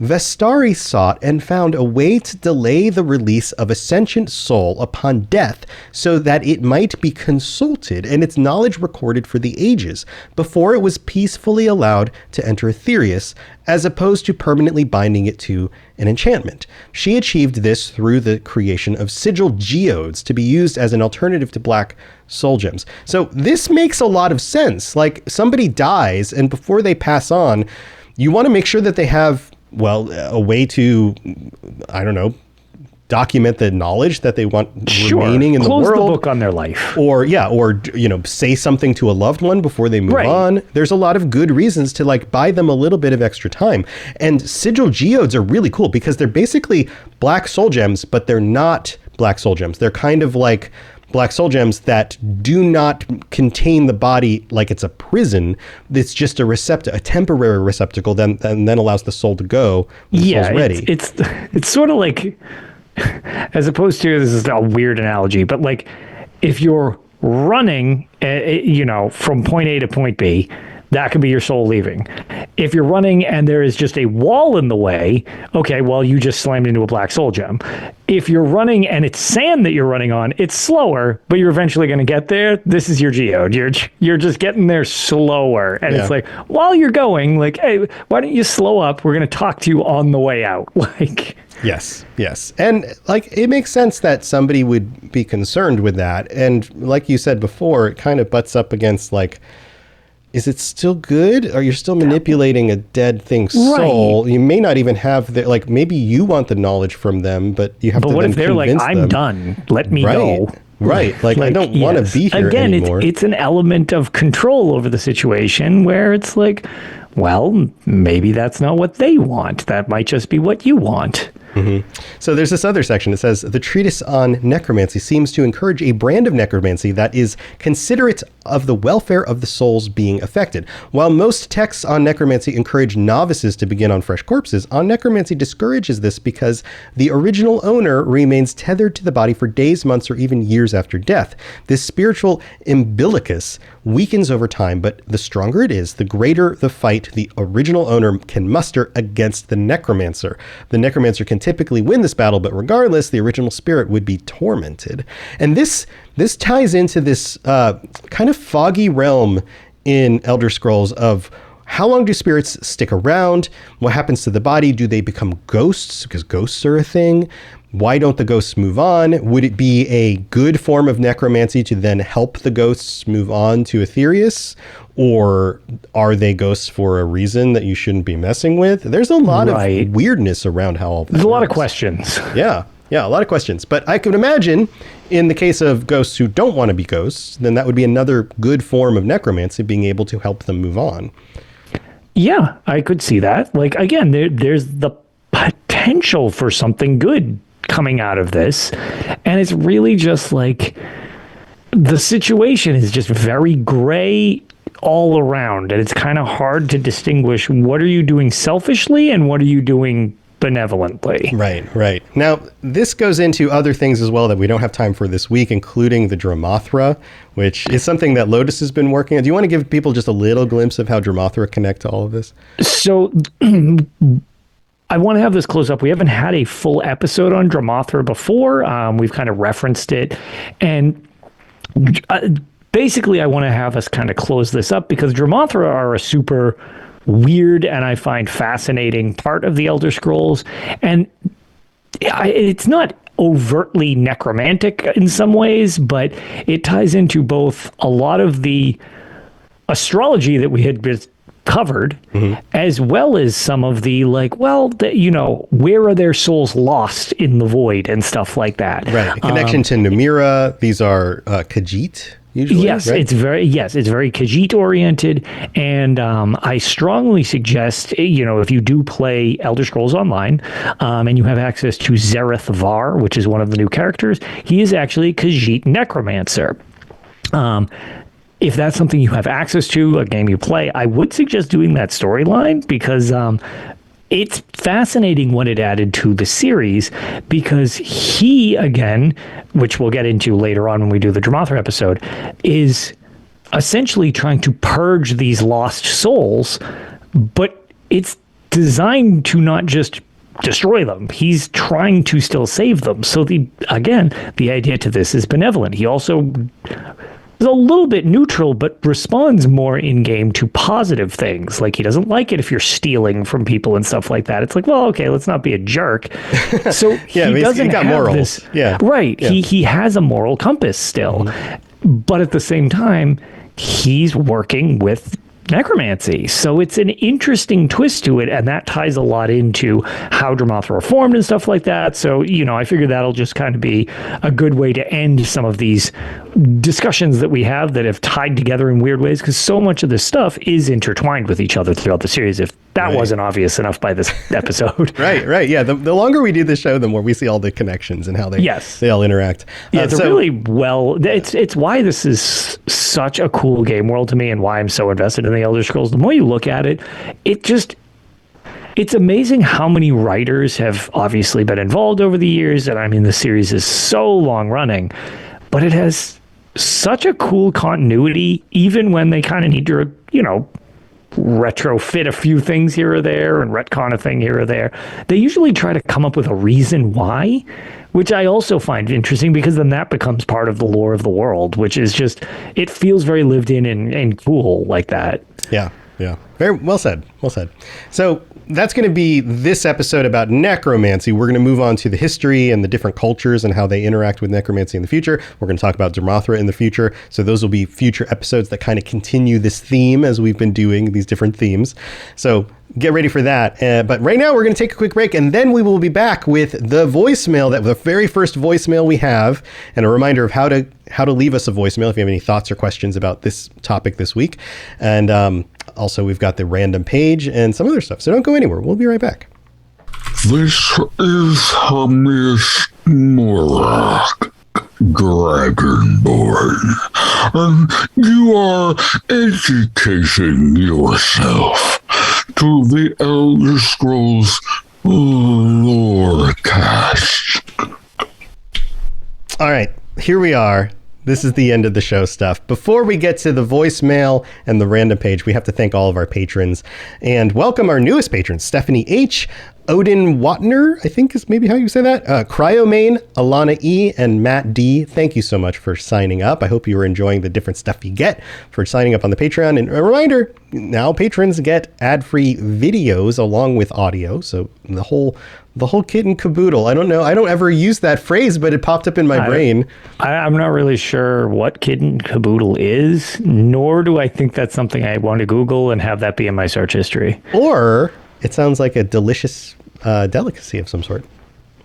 Vastari sought and found a way to delay the release of a sentient soul upon death so that it might be consulted and its knowledge recorded for the ages before it was peacefully allowed to enter Aetherius, as opposed to permanently binding it to an enchantment. She achieved this through the creation of sigil geodes to be used as an alternative to black soul gems. So this makes a lot of sense. Like, somebody dies, and before they pass on, you want to make sure that they have, well, a way to, I don't know, document the knowledge that they want remaining in the world. Close the book on their life. Or, say something to a loved one before they move on. There's a lot of good reasons to, like, buy them a little bit of extra time. And sigil geodes are really cool because they're basically black soul gems, but they're not black soul gems. They're kind of like black soul gems that do not contain the body like it's a prison. It's just a temporary receptacle and then allows the soul to go when the soul's ready. It's sort of like, as opposed to, this is a weird analogy, but like if you're running, from point A to point B, that could be your soul leaving. If you're running and there is just a wall in the way, okay, well, you just slammed into a black soul gem. If you're running and it's sand that you're running on, it's slower, but you're eventually going to get there. This is your geode. You're just getting there slower. And it's like, while you're going, like, hey, why don't you slow up? We're going to talk to you on the way out. Like, Yes. And like, it makes sense that somebody would be concerned with that. And like you said before, it kind of butts up against, like, is it still good? Are you still manipulating a dead thing's soul? You may not even have maybe you want the knowledge from them, but you have to then convince them. But what if they're like, I'm done, let me go. Right. Like, I don't want to be here anymore. Again, it's an element of control over the situation where it's like, well, maybe that's not what they want. That might just be what you want. Mm-hmm. So there's this other section that says, the treatise on necromancy seems to encourage a brand of necromancy that is considerate of the welfare of the souls being affected. While most texts on necromancy encourage novices to begin on fresh corpses, on necromancy discourages this because the original owner remains tethered to the body for days, months, or even years after death. This spiritual umbilicus weakens over time, but the stronger it is, the greater the fight the original owner can muster against the necromancer. The necromancer can typically win this battle, but regardless, the original spirit would be tormented. And this ties into this kind of foggy realm in Elder Scrolls of how long do spirits stick around? What happens to the body? Do they become ghosts? Because ghosts are a thing. Why don't the ghosts move on? Would it be a good form of necromancy to then help the ghosts move on to Aetherius? Or are they ghosts for a reason that you shouldn't be messing with? There's a lot of weirdness around how all that There's works. A lot of questions. Yeah, a lot of questions. But I could imagine in the case of ghosts who don't want to be ghosts, then that would be another good form of necromancy, being able to help them move on. Yeah, I could see that. Like, again, there's the potential for something good coming out of this. And it's really just like, the situation is just very gray all around. And it's kind of hard to distinguish what are you doing selfishly and what are you doing benevolently. Right. Now, this goes into other things as well that we don't have time for this week, including the Dramothra, which is something that Lotus has been working on. Do you want to give people just a little glimpse of how Dramothra connect to all of this? So I want to have this close up. We haven't had a full episode on Dramothra before. We've kind of referenced it. And basically, I want to have us kind of close this up because Dramothra are a super weird and I find fascinating part of the Elder Scrolls. And it's not overtly necromantic in some ways, but it ties into both a lot of the astrology that we had covered, as well as some of the where are their souls lost in the void and stuff like that. Right. A connection to Namira. These are Khajiit. Usually, yes, right? it's very Khajiit oriented, and I strongly suggest, if you do play Elder Scrolls Online, and you have access to Zareth Var, which is one of the new characters, he is actually a Khajiit necromancer. If that's something you have access to, a game you play, I would suggest doing that storyline, because it's fascinating what it added to the series, because he, again, which we'll get into later on when we do the Dramathra episode, is essentially trying to purge these lost souls, but it's designed to not just destroy them. He's trying to still save them. So the idea to this is benevolent. He also is a little bit neutral, but responds more in game to positive things. Like, he doesn't like it if you're stealing from people and stuff like that. It's like, well, okay, let's not be a jerk. So he doesn't have morals. this. Yeah. Right. Yeah. He has a moral compass still, but at the same time, he's working with necromancy. So it's an interesting twist to it, and that ties a lot into how Dramathra formed and stuff like that. So, I figured that'll just kind of be a good way to end some of these discussions that we have that have tied together in weird ways, because so much of this stuff is intertwined with each other throughout the series, if that wasn't obvious enough by this episode. Right. Yeah. The longer we do the show, the more we see all the connections and how they all interact. Yeah, it's it's why this is such a cool game world to me, and why I'm so invested in the Elder Scrolls. The more you look at it, it's amazing how many writers have obviously been involved over the years. And I mean, the series is so long running, but it has such a cool continuity, even when they kind of need to, retrofit a few things here or there and retcon a thing here or there. They usually try to come up with a reason why, which I also find interesting, because then that becomes part of the lore of the world, which is just, it feels very lived in and cool like that. Yeah. Very well said. So that's going to be this episode about necromancy. We're going to move on to the history and the different cultures and how they interact with necromancy in the future. We're going to talk about Dramathra in the future. So those will be future episodes that kind of continue this theme as we've been doing these different themes. So get ready for that. But right now we're going to take a quick break, and then we will be back with the voicemail, the very first voicemail we have, and a reminder of how to leave us a voicemail if you have any thoughts or questions about this topic this week. And also, we've got the random page and some other stuff. So don't go anywhere. We'll be right back. This is Hamis Morak, Dragonborn, and you are educating yourself to the Elder Scrolls Lorecast. All right, here we are. This is the end of the show stuff. Before we get to the voicemail and the random page, we have to thank all of our patrons and welcome our newest patrons, Stephanie H., Odin Watner, I think is maybe how you say that, Cryomane, Alana E., and Matt D. Thank you so much for signing up. I hope you are enjoying the different stuff you get for signing up on the Patreon. And a reminder, now patrons get ad-free videos along with audio. So the whole kit and caboodle. I don't know. I don't ever use that phrase, but it popped up in my brain. I'm not really sure what kit and caboodle is, nor do I think that's something I want to Google and have that be in my search history. Or it sounds like a delicious delicacy of some sort.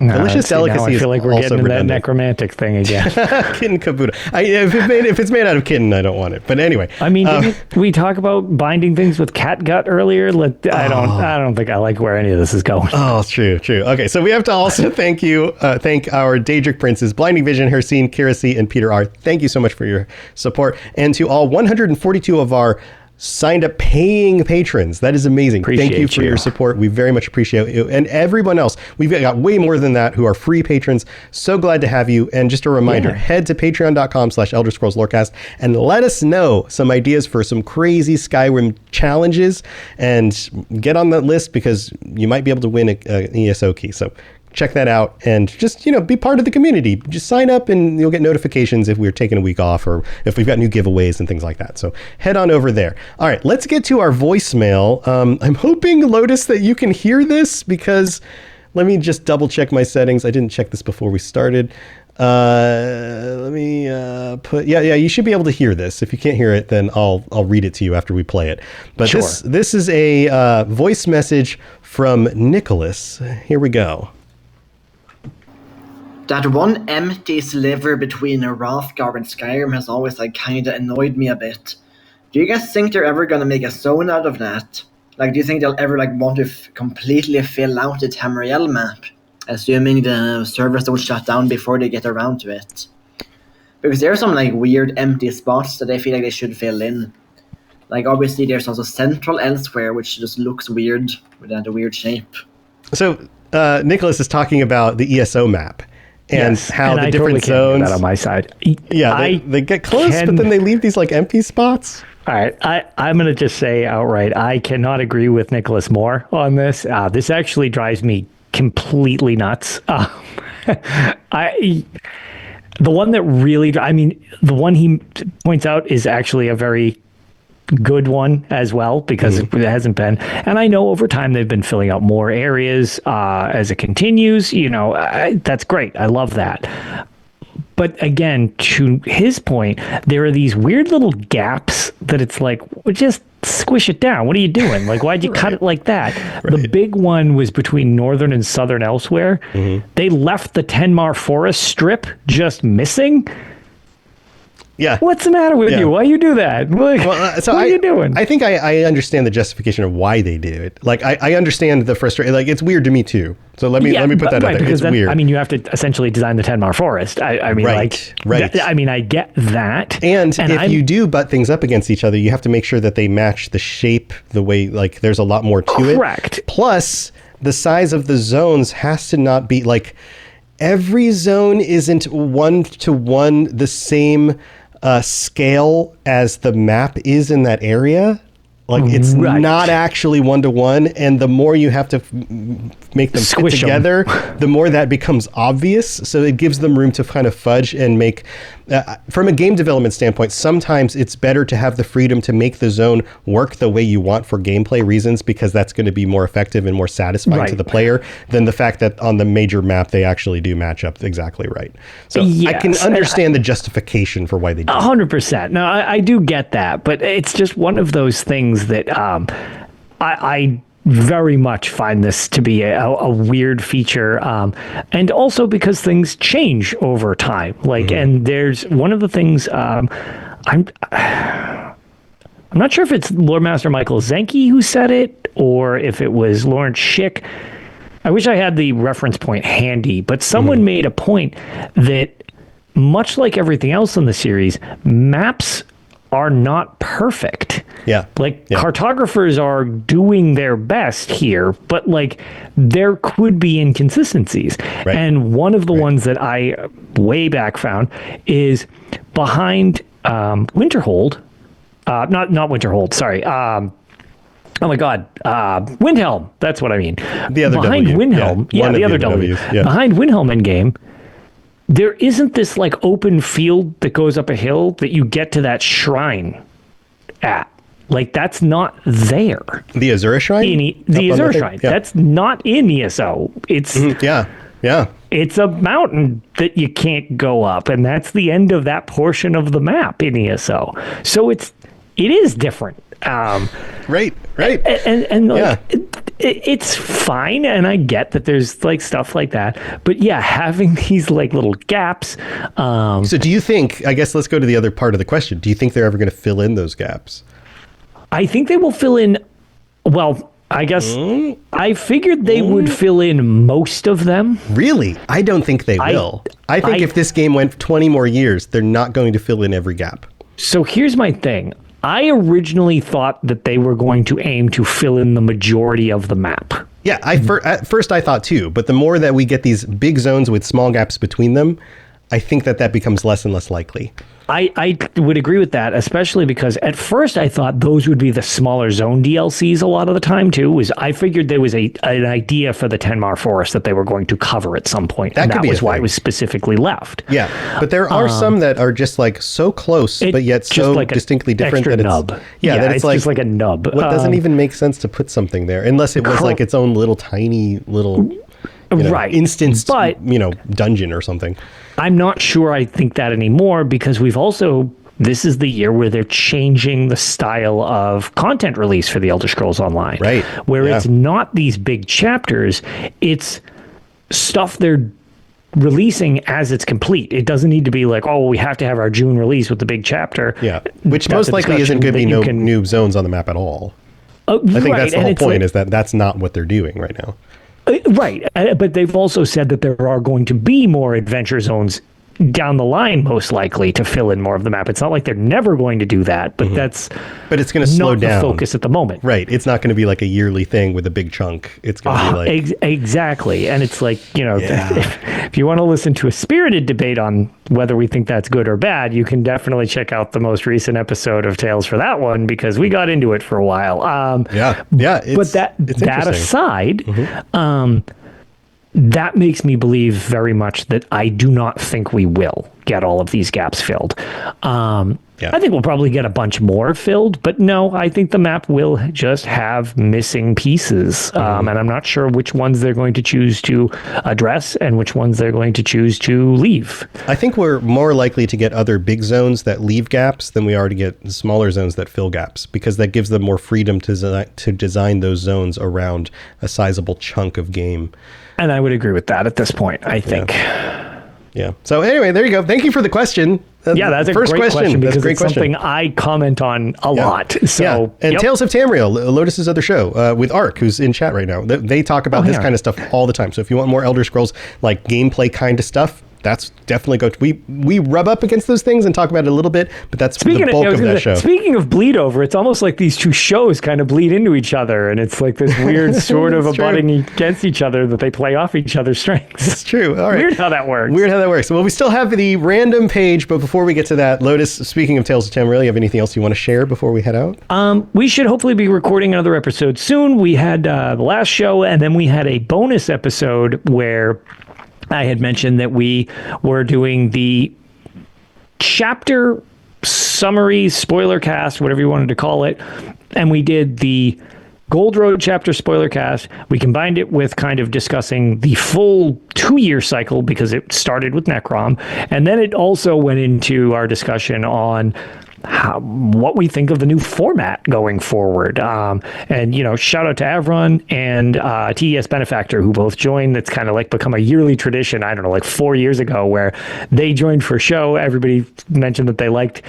No, delicious delicacy. I feel like we're getting into that necromantic thing again. Kitten caboodle. If it's made out of kitten, I don't want it. But anyway, I mean, didn't we talk about binding things with cat gut earlier? I don't think I like where any of this is going. Oh, true. Okay, so we have to also thank our Daedric princes, Blinding Vision, Hersine, Kirasi, and Peter R. Thank you so much for your support, and to all 142 of our signed up paying patrons. That is amazing. Thank you for your support. We very much appreciate you. And everyone else, we've got way more than that who are free patrons. So glad to have you. And just a reminder, head to patreon.com/Elder Scrolls Lorecast and let us know some ideas for some crazy Skyrim challenges and get on that list, because you might be able to win an ESO key. So check that out and just, be part of the community. Just sign up and you'll get notifications if we're taking a week off or if we've got new giveaways and things like that. So head on over there. All right, let's get to our voicemail. I'm hoping, Lotus, that you can hear this, because let me just double check my settings. I didn't check this before we started. Let me put. Yeah. You should be able to hear this. If you can't hear it, then I'll read it to you after we play it. But sure. this is a voice message from Nicholas. Here we go. That one empty sliver between a Hrothgar and Skyrim has always kind of annoyed me a bit. Do you guys think they're ever gonna make a zone out of that? Do you think they'll ever want to completely fill out the Tamriel map? Assuming the servers don't shut down before they get around to it. Because there are some weird empty spots that I feel they should fill in. Obviously there's also Central elsewhere, which just looks weird with that weird shape. So Nicholas is talking about the ESO map. And yes, how and the I different totally zones that on my side. Yeah, they get close, but then they leave these empty spots. All right, I'm going to just say outright, I cannot agree with Nicholas more on this. This actually drives me completely nuts. The one that really, the one he points out is actually a very good one as well, because it hasn't been. And I know over time they've been filling out more areas as it continues. That's great. I love that. But again, to his point, there are these weird little gaps that it's just squish it down. What are you doing? Why'd you cut it like that? Right. The big one was between northern and southern elsewhere. They left the Tenmar forest strip just missing. Yeah. What's the matter with you? Why you do that? What are you doing? I think I understand the justification of why they do it. I understand the frustration. It's weird to me too. So let me put that out there. It's weird. You have to essentially design the Tenmar forest. Right. I get that. And if you do butt things up against each other, you have to make sure that they match the shape, the way, there's a lot more to it. Correct. Plus, the size of the zones has to not be every zone isn't 1-to-1 the same scale as the map is in that area. It's not actually 1-to-1, and the more you have to make them fit together, the more that becomes obvious. So it gives them room to kind of fudge and make. From a game development standpoint, sometimes it's better to have the freedom to make the zone work the way you want for gameplay reasons, because that's going to be more effective and more satisfying to the player than the fact that on the major map they actually do match up exactly right. So I can understand the justification for why they do 100%. No, I do get that, but it's just one of those things that I very much find this to be a weird feature, and also because things change over time. And there's one of the things I'm not sure if it's Lord Master Michael Zenke who said it or if it was Lawrence Schick. I wish I had the reference point handy, but someone made a point that much like everything else in the series, maps are not perfect. Cartographers are doing their best here, but there could be inconsistencies. And one of the ones that I way back found is behind Winterhold. Not Winterhold, sorry. Oh my God, Windhelm. That's what I mean. The other behind W. Windhelm. Yeah, the other W. Yeah. Behind Windhelm in game, there isn't this open field that goes up a hill that you get to that shrine at. That's not there. The Azura Shrine? The Azura Shrine. Yeah. That's not in ESO. It's It's a mountain that you can't go up, and that's the end of that portion of the map in ESO. So it is different. Right. And it's fine, and I get that there's stuff like that, but having these little gaps. So do you think? I guess let's go to the other part of the question. Do you think they're ever going to fill in those gaps? I think they will fill in. Well, I guess I figured they would fill in most of them. Really? I don't think they will. I think if this game went 20 more years, they're not going to fill in every gap. So here's my thing. I originally thought that they were going to aim to fill in the majority of the map. Yeah, at first I thought too, but the more that we get these big zones with small gaps between them, I think that becomes less and less likely. I would agree with that, especially because at first I thought those would be the smaller zone DLCs a lot of the time too. I figured there was an idea for the Tenmar Forest that they were going to cover at some point. That was why it was specifically left. Yeah, but there are some that are just so close, but yet so distinctly different that it's nub. That it's just like a nub. What doesn't even make sense to put something there unless it was its own little tiny little. instanced, but dungeon or something. I'm not sure I think that anymore, because this is the year where they're changing the style of content release for the Elder Scrolls Online. Right. Where it's not these big chapters, it's stuff they're releasing as it's complete. It doesn't need to be like, we have to have our June release with the big chapter. Yeah, which most likely isn't going to be new zones on the map at all. I think that's the whole point, is that that's not what they're doing right now. Right. But they've also said that there are going to be more adventure zones down the line, most likely, to fill in more of the map. It's not like they're never going to do that, but but it's going to slow down the focus at the moment. Right. It's not going to be like a yearly thing with a big chunk. It's going to be like exactly. And it's like, if you want to listen to a spirited debate on whether we think that's good or bad, you can definitely check out the most recent episode of Tales for that one, because we got into it for a while. But that aside, that makes me believe very much that I do not think we will get all of these gaps filled. I think we'll probably get a bunch more filled, but no, I think the map will just have missing pieces. And I'm not sure which ones they're going to choose to address and which ones they're going to choose to leave. I think we're more likely to get other big zones that leave gaps than we are to get smaller zones that fill gaps, because that gives them more freedom to design those zones around a sizable chunk of game. And I would agree with that at this point, I think. Yeah. So anyway, there you go. Thank you for the question. That's a great question because it's something I comment on a lot. So, And Tales of Tamriel, Lotus's other show, with Ark, who's in chat right now. They talk about this kind of stuff all the time. So if you want more Elder Scrolls, like gameplay kind of stuff, that's definitely we rub up against those things and talk about it a little bit, but that's the bulk of that show. Speaking of bleed over, it's almost like these two shows kind of bleed into each other, and it's like this weird sort of abutting against each other that they play off each other's strengths. It's true. All right. Weird how that works. Well, we still have the random page, but before we get to that, Lotus, speaking of Tales of Tamriel, you have anything else you want to share before we head out? We should hopefully be recording another episode soon. We had the last show, and then we had a bonus episode where I had mentioned that we were doing the chapter summary, spoiler cast, whatever you wanted to call it. And we did the Gold Road chapter spoiler cast. We combined it with kind of discussing the full 2-year cycle, because it started with Necrom. And then it also went into our discussion on what we think of the new format going forward. And, shout out to Avron and TES Benefactor, who both joined. That's kind of like become a yearly tradition, I don't know, like 4 years ago, where they joined for a show. Everybody mentioned that they liked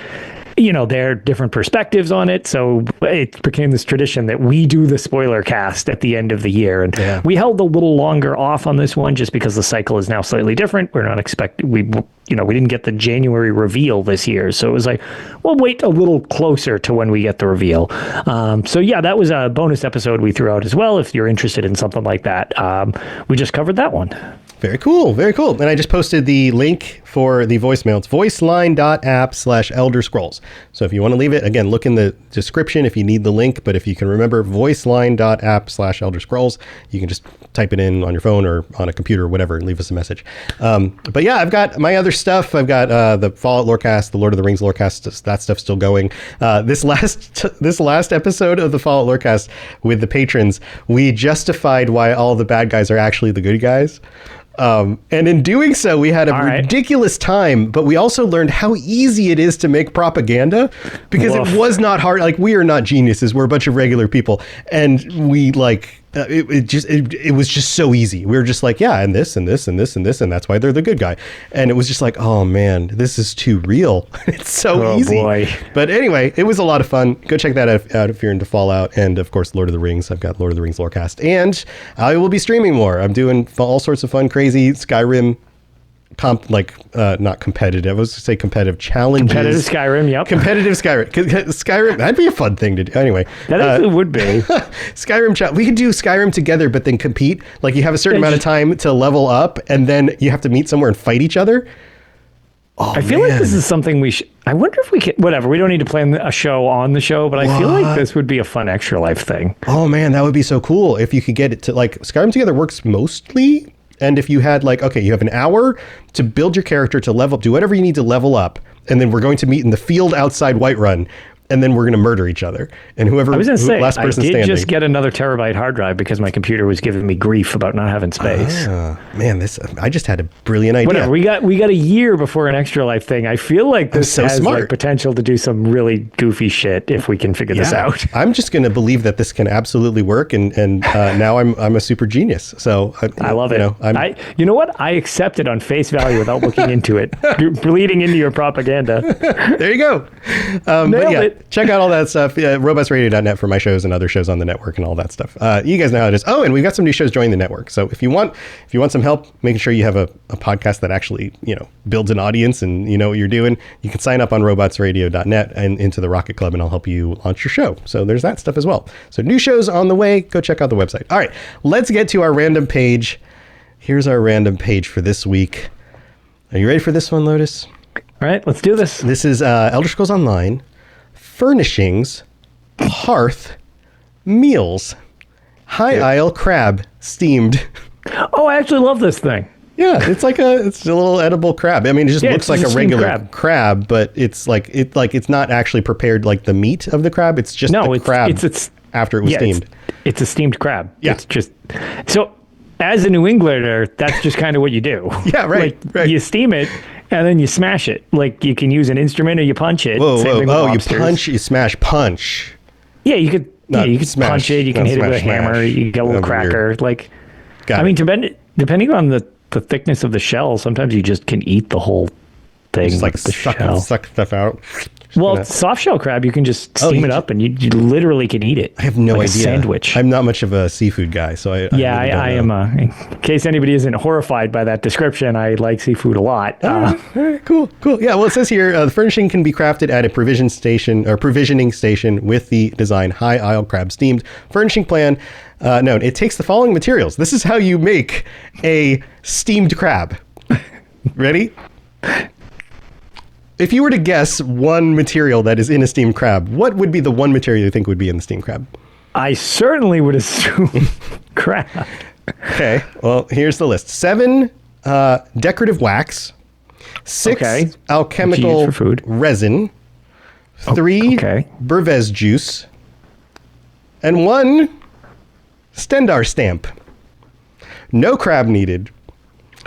their different perspectives on it. So it became this tradition that we do the spoiler cast at the end of the year. And we held a little longer off on this one just because the cycle is now slightly different. We're not expecting, we didn't get the January reveal this year. So it was like, we'll wait a little closer to when we get the reveal. That was a bonus episode we threw out as well. If you're interested in something like that, we just covered that one. Very cool. Very cool. And I just posted the link for the voicemail. It's voiceline.app/Elder Scrolls. So if you want to leave it, again, look in the description if you need the link. But if you can remember voiceline.app/Elder Scrolls, you can just type it in on your phone or on a computer or whatever and leave us a message. But yeah, I've got my other stuff. I've got the Fallout Lorecast, the Lord of the Rings Lorecast. That stuff's still going. This last episode of the Fallout Lorecast with the patrons, we justified why all the bad guys are actually the good guys. And in doing so, we had a ridiculous time, but we also learned how easy it is to make propaganda, because it was not hard. Like, we are not geniuses. We're a bunch of regular people. And we it was just so easy. We were just like, yeah, and this and this and this and this, and that's why they're the good guy. And it was just like, oh man, this is too real. It's so easy. Boy. But anyway, it was a lot of fun. Go check that out if you're into Fallout, and of course Lord of the Rings. I've got Lord of the Rings Lorecast, and I will be streaming more. I'm doing all sorts of fun, crazy Skyrim. Not competitive. I was going to say competitive challenges. Competitive Skyrim, yep. Competitive Skyrim. That'd be a fun thing to do. Anyway. That actually would be. Skyrim. We could do Skyrim together, but then compete. Like, you have a certain amount of time to level up, and then you have to meet somewhere and fight each other. Oh, I feel like this is something we should... I wonder if we can... Whatever. We don't need to plan a show on the show, but I feel like this would be a fun extra life thing. Oh, man. That would be so cool if you could get it to... Like, Skyrim together works mostly... And if you had you have an hour to build your character, to level up, do whatever you need to level up. And then we're going to meet in the field outside Whiterun. and then we're going to murder each other. And whoever I was going to say, last person I did standing. just get another terabyte hard drive because my computer was giving me grief about not having space. Man, I just had a brilliant idea. Whatever. We got a year before an Extra Life thing. I feel like this so has smart. like potential to do some really goofy shit if we can figure this out. I'm just going to believe that this can absolutely work, and now I'm a super genius. So I love it. You know what? I accept it on face value without looking into it. You're bleeding into your propaganda. There you go. But yeah, check out all that stuff. Robotsradio.net for my shows and other shows on the network and all that stuff. You guys know how it is. Oh, and we've got some new shows joining the network. So if you want some help making sure you have a podcast that actually builds an audience and you know what you're doing, you can sign up on robotsradio.net and into the Rocket Club, and I'll help you launch your show. So there's that stuff as well. So new shows on the way. Go check out the website. All right, let's get to our random page. Here's our random page for this week. Are you ready for this one, Lotus? All right, let's do this. This is Elder Scrolls Online, furnishings, hearth, meals, high isle crab, steamed. Oh, I actually love this thing. Yeah, it's a little edible crab. I mean, it just looks like a regular crab, but it's it's not actually prepared like the meat of the crab. It's just the crab after it was steamed. It's a steamed crab. Yeah. It's just so. As a New Englander, that's just kind of what you do. Yeah, right. You steam it and then you smash it. Like you can use an instrument or you punch it. Whoa. You smash punch. Yeah, you could. You could smash. punch it. You can hit it with a hammer. You get a little cracker. Weird. Depending on the thickness of the shell, sometimes you just can eat the whole thing. Just like suck stuff out. Well, soft shell crab, you can just steam it up and you literally can eat it. I have no idea. A sandwich. I'm not much of a seafood guy, so I am. In case anybody isn't horrified by that description, I like seafood a lot. All right, cool. Yeah, well, it says here the furnishing can be crafted at a provisioning station with the design high isle crab steamed. Furnishing plan. No, it takes the following materials. This is how you make a steamed crab. Ready? If you were to guess one material that is in a steamed crab, what would be the one material you think would be in the steamed crab? I certainly would assume crab. Okay, well, here's the list. 7 decorative wax, 6 alchemical resin, 3 Bervez juice, and 1 Stendar stamp. No crab needed.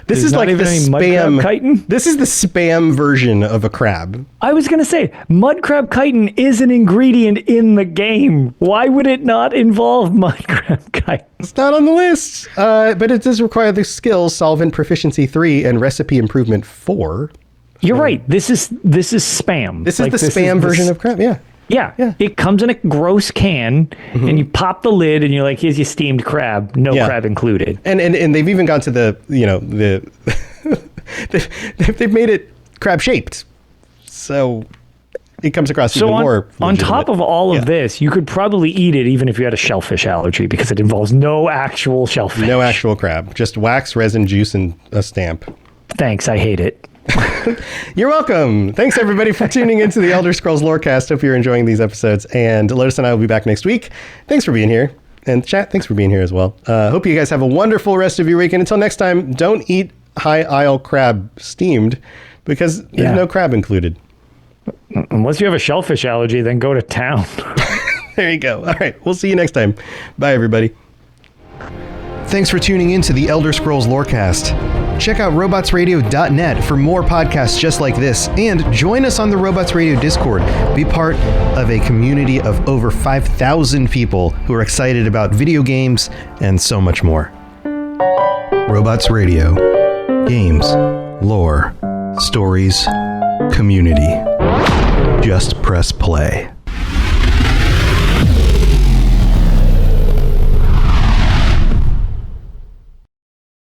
This is like the spam. This is the spam version of a crab. I was going to say, mud crab chitin is an ingredient in the game. Why would it not involve mud crab chitin? It's not on the list, but it does require the skills solvent proficiency 3 and recipe improvement 4. You're right. This is spam. This is the spam version of crab. Yeah. Yeah. It comes in a gross can, and you pop the lid, and you're like, "Here's your steamed crab, no crab included." And they've even gone to the they've made it crab shaped, so it comes across even more legitimate. On top of all of this, you could probably eat it even if you had a shellfish allergy because it involves no actual shellfish, no actual crab, just wax, resin, juice, and a stamp. Thanks, I hate it. You're welcome. Thanks everybody for tuning into the Elder Scrolls Lorecast. Hope you're enjoying these episodes, and Lotus and I will be back next week. Thanks for being here, and chat, thanks for being here as well. Hope you guys have a wonderful rest of your week, and until next time, don't eat high isle crab steamed because there's no crab included. Unless you have a shellfish allergy, then go to town. There you go. All right, we'll see you next time. Bye everybody. Thanks for tuning in to the Elder Scrolls Lorecast. Check out robotsradio.net for more podcasts just like this, and join us on the Robots Radio Discord. Be part of a community of over 5,000 people who are excited about video games and so much more. Robots Radio. Games, lore, stories, community. Just press play.